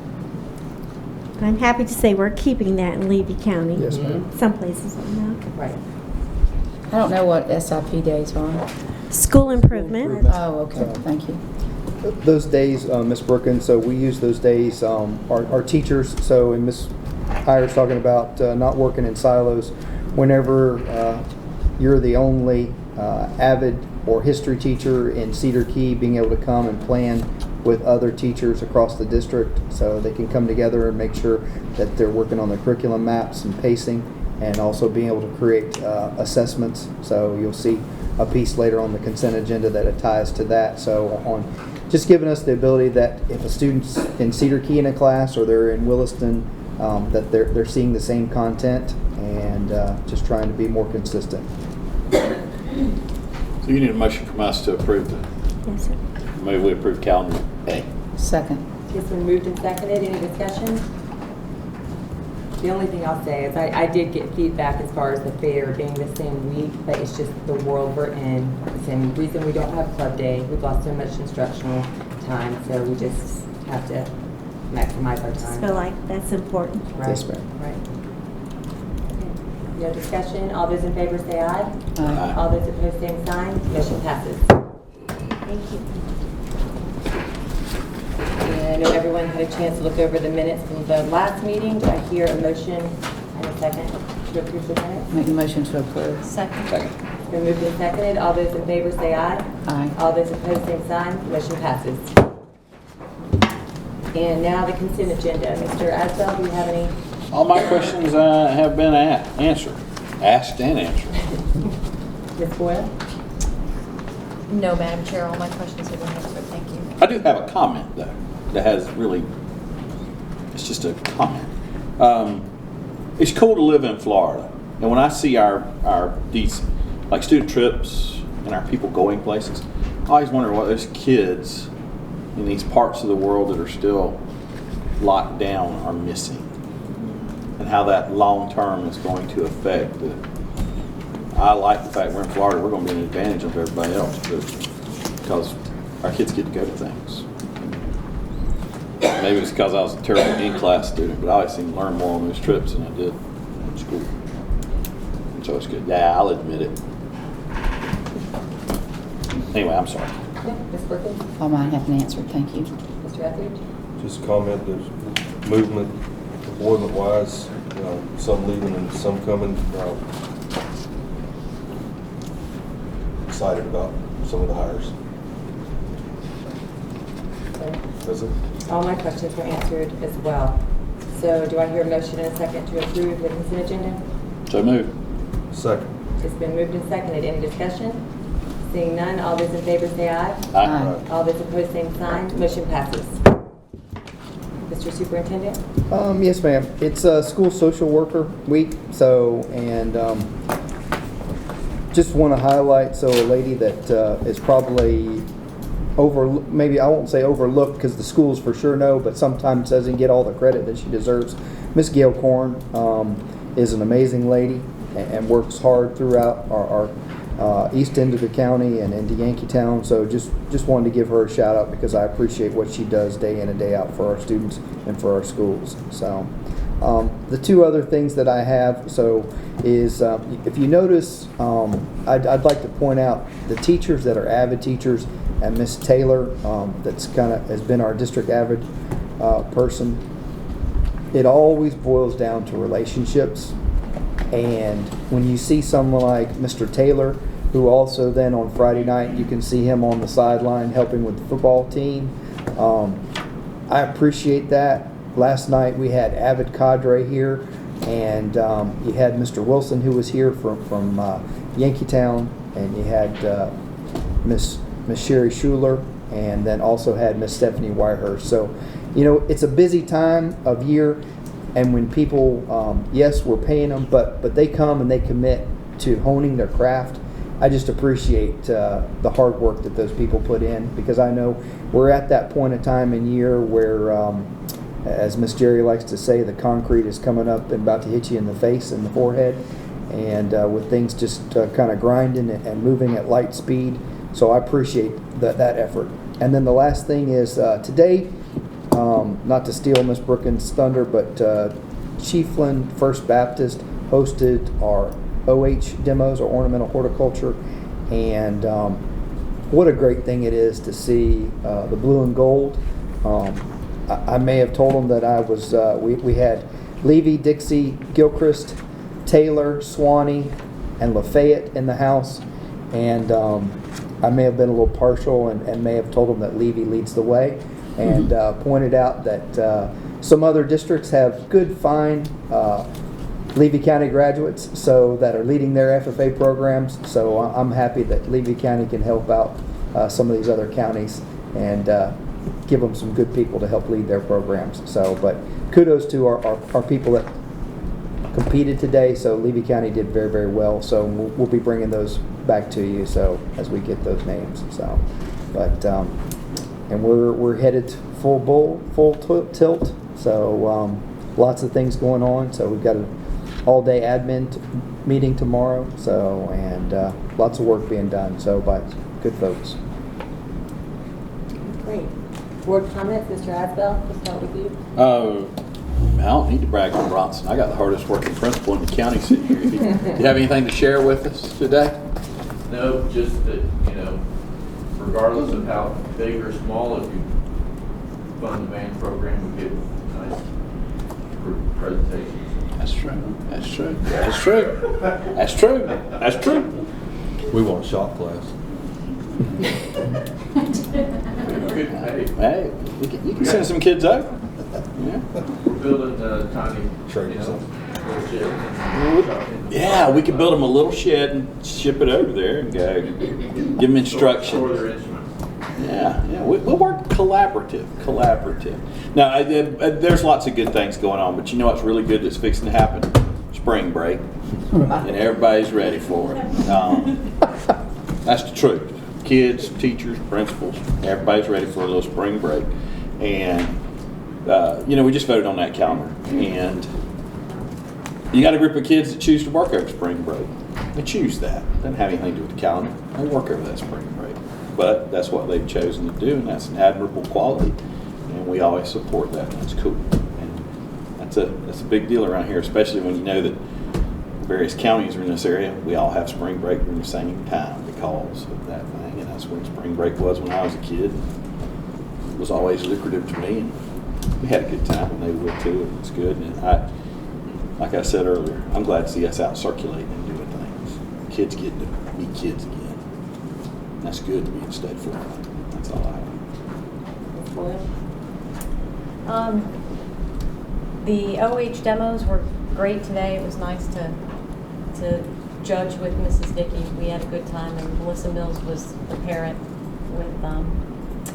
I'm happy to say we're keeping that in Levy County. Yes, ma'am. Some places are not. Right. I don't know what SIP days are. School improvement. Oh, okay, thank you. Those days, Ms. Brookins, so we use those days, our teachers, so, and Ms. Hires talking about not working in silos. Whenever you're the only avid or history teacher in Cedar Key, being able to come and plan with other teachers across the district so they can come together and make sure that they're working on the curriculum maps and pacing, and also being able to create assessments. So you'll see a piece later on the consent agenda that ties to that. So on just giving us the ability that if a student's in Cedar Key in a class or they're in Williston, that they're seeing the same content, and just trying to be more consistent. So you need a motion from us to approve the, Yes, sir. maybe we approve calendar A. Second. It's been moved and seconded. Any discussion? The only thing I'll say is I did get feedback as far as the fair being the same week, but it's just the world we're in. The same reason we don't have club day. We've lost so much instructional time, so we just have to maximize our I just time. feel like that's important. Right. Yes, ma'am. Right. No discussion. All those in favor say aye. Aye. All those opposed, same sign. Motion passes. Thank you. And I know everyone had a chance to look over the minutes from the last meeting. Do I hear a motion and a second to approve the minutes? Make a motion to approve. Second. It's been moved and seconded. All those in favor say aye. Aye. All those opposed, same sign. Motion passes. And now the consent agenda. Mr. Asbell, do you have any? All my questions have been answered, asked and answered. Ms. Boyle? No, Madam Chair, all my questions have been answered. Thank you. I do have a comment though, that has really, it's just a comment. It's cool to live in Florida, and when I see these like student trips and our people going places, I always wonder what those kids in these parts of the world that are still locked down are missing, and how that long term is going to affect the. I like the fact we're in Florida. We're going to be an advantage of everybody else, because our kids get to go to things. Maybe it's because I was a terrible in-class student, but I always seemed to learn more on those trips than I did in school. And so it's good. Yeah, I'll admit it. Anyway, I'm sorry. Yeah, Ms. Brookins? All mine have been answered, thank you. Mr. Etheridge? Just comment, there's movement, employment-wise, some leaving and some coming. Excited about some of the hires. Okay. That's it. All my questions were answered as well. So do I hear a motion and a second to approve the consent agenda? So move. Second. It's been moved and seconded. Any discussion? Seeing none, all those in favor say aye. Aye. All those opposed, same sign. Motion passes. Mr. Superintendent? Yes, ma'am. It's a school social worker week, so, and just want to highlight, so a lady that is probably maybe I won't say overlooked, because the schools for sure know, but sometimes doesn't get all the credit that she deserves. Miss Gail Korn is an amazing lady and works hard throughout our east end of the county and into Yankee Town. So just wanted to give her a shout out, because I appreciate what she does day in and day out for our students and for our schools. So the two other things that I have, so is if you notice, I'd like to point out the teachers that are avid teachers, and Miss Taylor, that's has been our district avid person. It always boils down to relationships. And when you see someone like Mr. Taylor, who also then on Friday night, you can see him on the sideline helping with the football team, I appreciate that. Last night we had avid cadre here, and you had Mr. Wilson, who was here from Yankee Town, and you had Miss Sherry Schuler, and then also had Miss Stephanie Whitehurst. So, it's a busy time of year. And when people, yes, we're paying them, but they come and they commit to honing their craft I just appreciate the hard work that those people put in, because I know we're at that point in time in year where, as Miss Jerry likes to say, the concrete is coming up and about to hit you in the face and the forehead, and with things just kind of grinding and moving at light speed. So I appreciate that effort. And then the last thing is today, not to steal Miss Brookins' thunder, but Chiefland First Baptist hosted our OH demos, or ornamental horticulture, and what a great thing it is to see the blue and gold. I may have told them that I was, we had Levy, Dixie, Gilchrist, Taylor, Swanee, and Lafayette in the house, and I may have been a little partial and may have told them that Levy leads the way, and pointed out that some other districts have good, fine Levy County graduates that are leading their FFA programs. So I'm happy that Levy County can help out some of these other counties and give them some good people to help lead their programs. So, but kudos to our people that competed today. So Levy County did very, very well. So we'll be bringing those back to you. So as we get those names. So, but and we're headed full tilt. So lots of things going on. So we've got an all-day admin meeting tomorrow. So and lots of work being done. So by good folks. Great. Board comments, Mr. Asbell, we'll start with you. I don't need to brag on Bronson. I got the hardest working principal in the county sitting here. Do you have anything to share with us today? No, just that, regardless of how big or small, if you fund the band program, we get nice presentations. That's true. That's true. That's true. That's true. That's true. We want a shop class. Hey, you can send some kids over. Yeah. We're building a tiny little shed. Yeah, we could build them a little shed and ship it over there and go. Give them instruction. Store their instruments. Yeah. We'll work collaborative. Now, there's lots of good things going on, but you know what's really good that's fixing to happen? Spring break. And everybody's ready for it. That's the truth. Kids, teachers, principals, everybody's ready for a little spring break. And, we just voted on that calendar. And you got a group of kids that choose to work over spring break. They choose that. It doesn't have anything to do with the calendar. They work over that spring break. But that's what they've chosen to do, and that's an admirable quality. And we always support that. That's cool. And that's a big deal around here, especially when you know that various counties are in this area. We all have spring break during the same time because of that thing. And that's when spring break was when I was a kid. It was always lucrative to me, and we had a good time, and they would too. It was good. And like I said earlier, I'm glad to see us out circulating and doing things. Kids getting to be kids again. That's good to be in state for. That's all I have. The OH demos were great today. It was nice to judge with Mrs. Dickey. We had a good time, and Melissa Mills was the parent with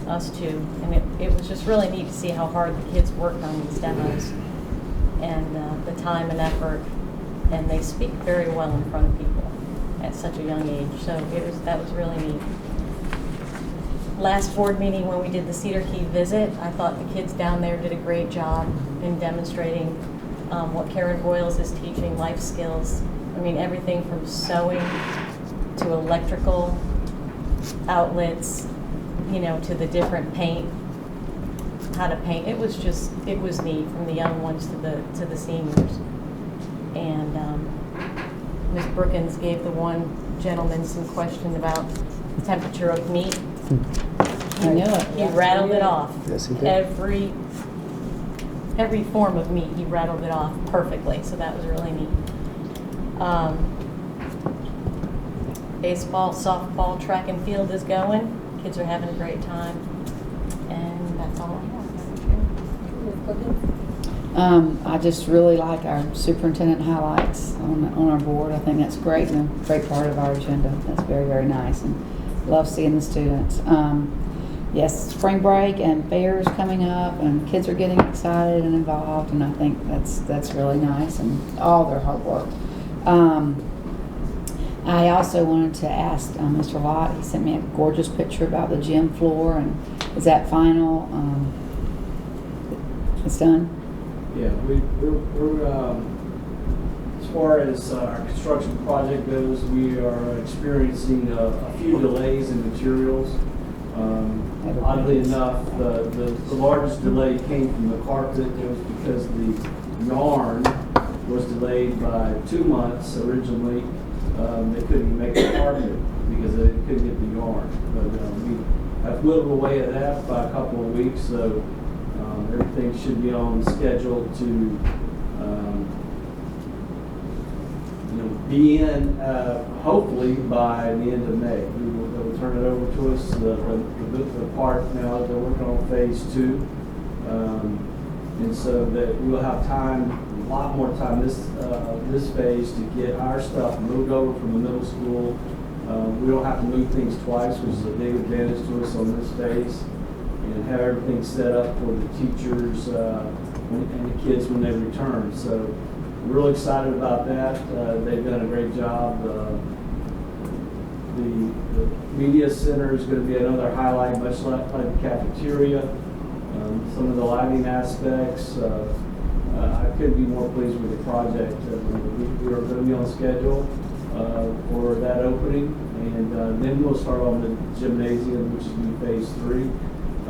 us too. And it was just really neat to see how hard the kids worked on these demos and the time and effort. And they speak very well in front of people at such a young age. So that was really neat. Last board meeting when we did the Cedar Key visit, I thought the kids down there did a great job in demonstrating what Karen Boyles is teaching, life skills. I mean, everything from sewing to electrical outlets, to the different paint, how to paint. It was neat, from the young ones to the seniors. And Ms. Brookins gave the one gentleman some question about the temperature of meat. He knew it. He rattled it off. Yes, he did. Every form of meat, he rattled it off perfectly. So that was really neat. Baseball, softball, track and field is going. Kids are having a great time. And that's all I have. I just really like our superintendent highlights on our board. I think that's great and a great part of our agenda. That's very, very nice, and love seeing the students. Yes, spring break and fairs coming up, and kids are getting excited and involved, and I think that's really nice, and all their hard work. I also wanted to ask Mr. Lott, he sent me a gorgeous picture about the gym floor, and is that final? It's done? Yeah, we're as far as our construction project goes, we are experiencing a few delays in materials. Oddly enough, the largest delay came from the carpet. It was because the yarn was delayed by 2 months originally. They couldn't make the carpet because they couldn't get the yarn. But we have whittled away at that by a couple of weeks, so everything should be on schedule to be in hopefully by the end of May. They'll turn it over to us, the part now that they're working on phase 2. And so that we'll have time, a lot more time this phase to get our stuff moved over from the middle school. We don't have to move things twice, which is a big advantage to us on this phase, and have everything set up for the teachers and the kids when they return. So we're really excited about that. They've done a great job. The media center is going to be another highlight, much like the cafeteria. Some of the lighting aspects, I couldn't be more pleased with the project. We are going to be on schedule for that opening, and then we'll start on the gymnasium, which is in phase 3.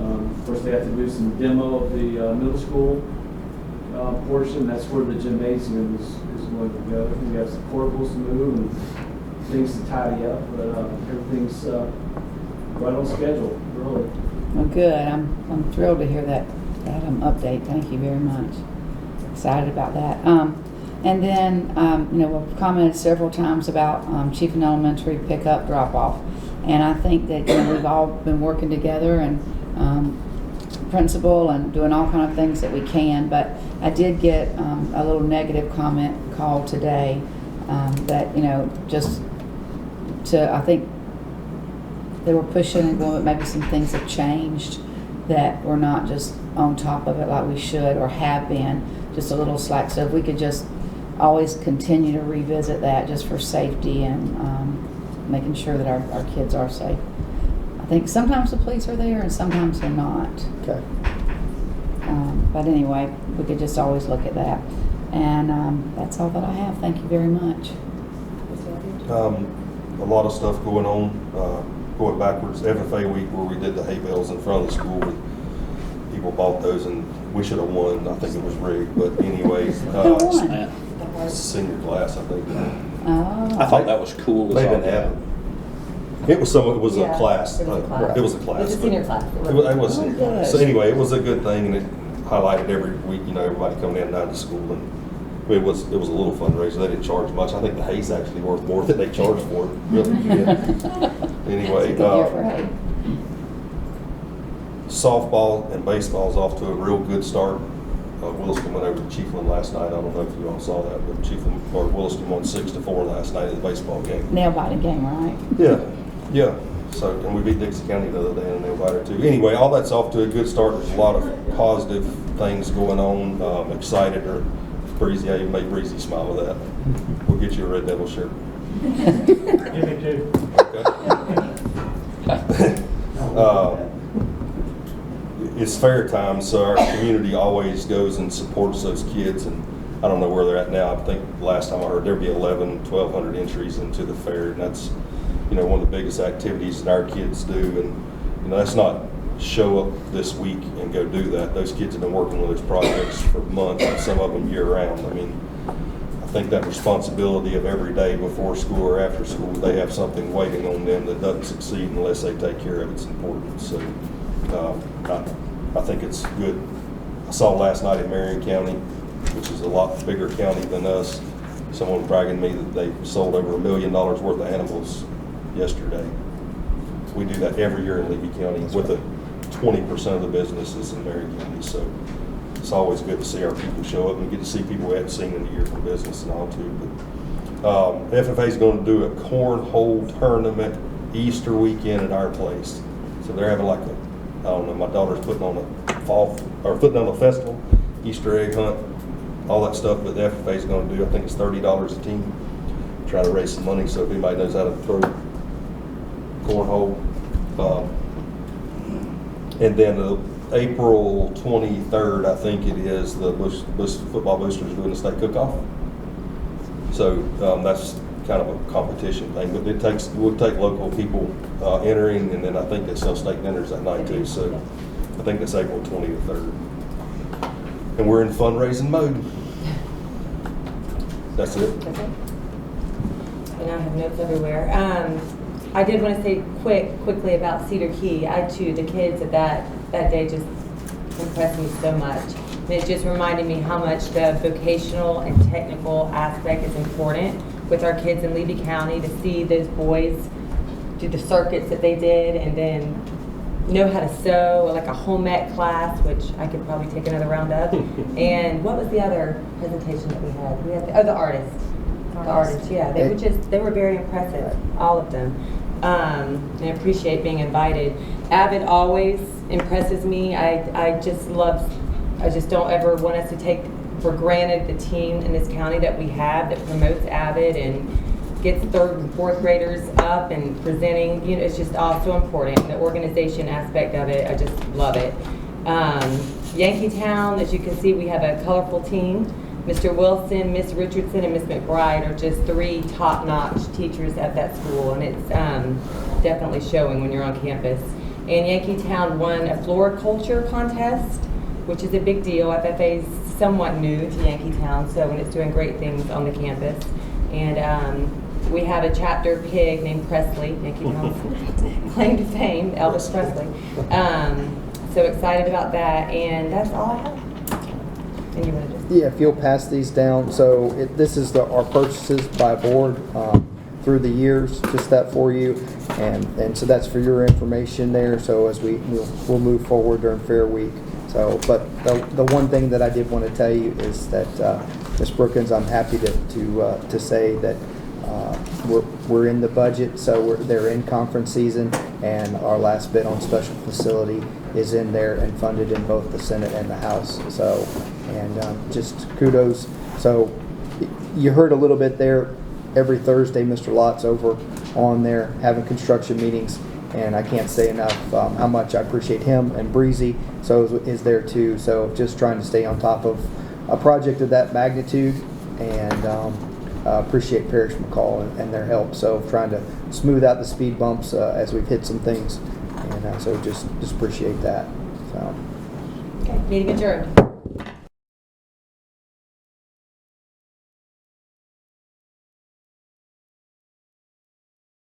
Of course, they have to do some demo of the middle school portion. That's where the gymnasium is going to go. We have some portables to move and things to tidy up, but everything's right on schedule, really. Well, good. I'm thrilled to hear that update. Thank you very much. Excited about that. And then, we've commented several times about Chiefland Elementary pickup drop-off. And I think that we've all been working together and principal and doing all kind of things that we can. But I did get a little negative comment call today that, just to, I think, they were pushing and going, but maybe some things have changed that we're not just on top of it like we should or have been, just a little slack. So if we could just always continue to revisit that just for safety and making sure that our kids are safe. I think sometimes the police are there and sometimes they're not. Okay. But anyway, we could just always look at that. And that's all that I have. Thank you very much. A lot of stuff going on. Going backwards, FFA week where we did the hay bales in front of the school, people bought those and we should have won. I think it was rigged, but anyway, senior class, I think. Oh. I thought that was cool. They didn't have it. It was a class. It was a class. It was a class. It was a senior class. It was senior class. So anyway, it was a good thing, and it highlighted every week. Everybody coming in and out of school, and it was a little fundraiser. They didn't charge much. I think the hay's actually worth more than they charged for it. Really. Anyway, softball and baseball is off to a real good start. Williston went over to Chiefland last night. I don't know if you all saw that, but Williston won 6-4 last night in the baseball game. Nail-biting game, right? Yeah. So, and we beat Dixie County the other day in the nail-biter too. Anyway, all that's off to a good start. There's a lot of positive things going on. Excited. Breezy, I even made Breezy smile with that. We'll get you a Red Devil shirt. Give me 2. Okay. It's fair time, so our community always goes and supports those kids, and I don't know where they're at now. I think last time I heard there'd be 1,200 entries into the fair, and that's one of the biggest activities that our kids do. And that's not show up this week and go do that. Those kids have been working with those projects for months, and some of them year round. I mean, I think that responsibility of every day before school or after school, they have something waiting on them that doesn't succeed unless they take care of it. It's important. So I think it's good. I saw last night in Marion County, which is a lot bigger county than us, someone bragging me that they sold over $1 million worth of animals yesterday. We do that every year in Levy County with 20% of the businesses in Marion County. So it's always good to see our people show up and get to see people we hadn't seen in a year for business and all too. But FFA is going to do a cornhole tournament Easter weekend at our place. So they're having like I don't know, my daughter's putting on a festival, Easter egg hunt, all that stuff that the FFA is going to do. I think it's $30 a team. try to raise some money. So if anybody knows how to throw cornhole, and then April 23rd, I think it is, the Bush football boosters doing the state cook-off. So that's kind of a competition thing, but we'll take local people entering, and then I think they sell state dinners that night too. So I think that's April 23rd, and we're in fundraising mode. That's it. Okay. And I have notes everywhere. I did want to say quickly about Cedar Key. The kids at that day just impressed me so much. And it just reminded me how much the vocational and technical aspect is important with our kids in Levy County, to see those boys do the circuits that they did and then know how to sew, like a home ec class, which I could probably take another round of. And what was the other presentation that we had? The artists. The artists, yeah. They were very impressive, all of them. And I appreciate being invited. Avid always impresses me. I just don't ever want us to take for granted the team in this county that we have that promotes Avid and gets 3rd and 4th graders up and presenting. You know, it's just all so important. The organization aspect of it, I just love it. Yankee Town, as you can see, we have a colorful team. Mr. Wilson, Miss Richardson, and Miss McBride are just 3 top-notch teachers at that school, and it's definitely showing when you're on campus. And Yankee Town won a floriculture contest, which is a big deal. FFA is somewhat new to Yankee Town, and it's doing great things on the campus. And we have a chapter pig named Presley, Yankee Town's claim to fame, Elvis Presley. So excited about that, and that's all I have. And you want to just... Yeah, if you'll pass these down. So this is our purchases by board through the years, just that for you, and so that's for your information there. So as we'll move forward during Fair Week. So, but the one thing that I did want to tell you is that Ms. Brookins, I'm happy to say that we're in the budget, so they're in conference season, and our last bid on special facility is in there and funded in both the Senate and the House. So, and just kudos. So you heard a little bit there. Every Thursday, Mr. Lott's over on there having construction meetings, and I can't say enough how much I appreciate him, and Breezy is there too. So just trying to stay on top of a project of that magnitude, and appreciate Parrish McCall and their help. So trying to smooth out the speed bumps as we've hit some things, and so just appreciate that. So. Okay, meeting adjourned.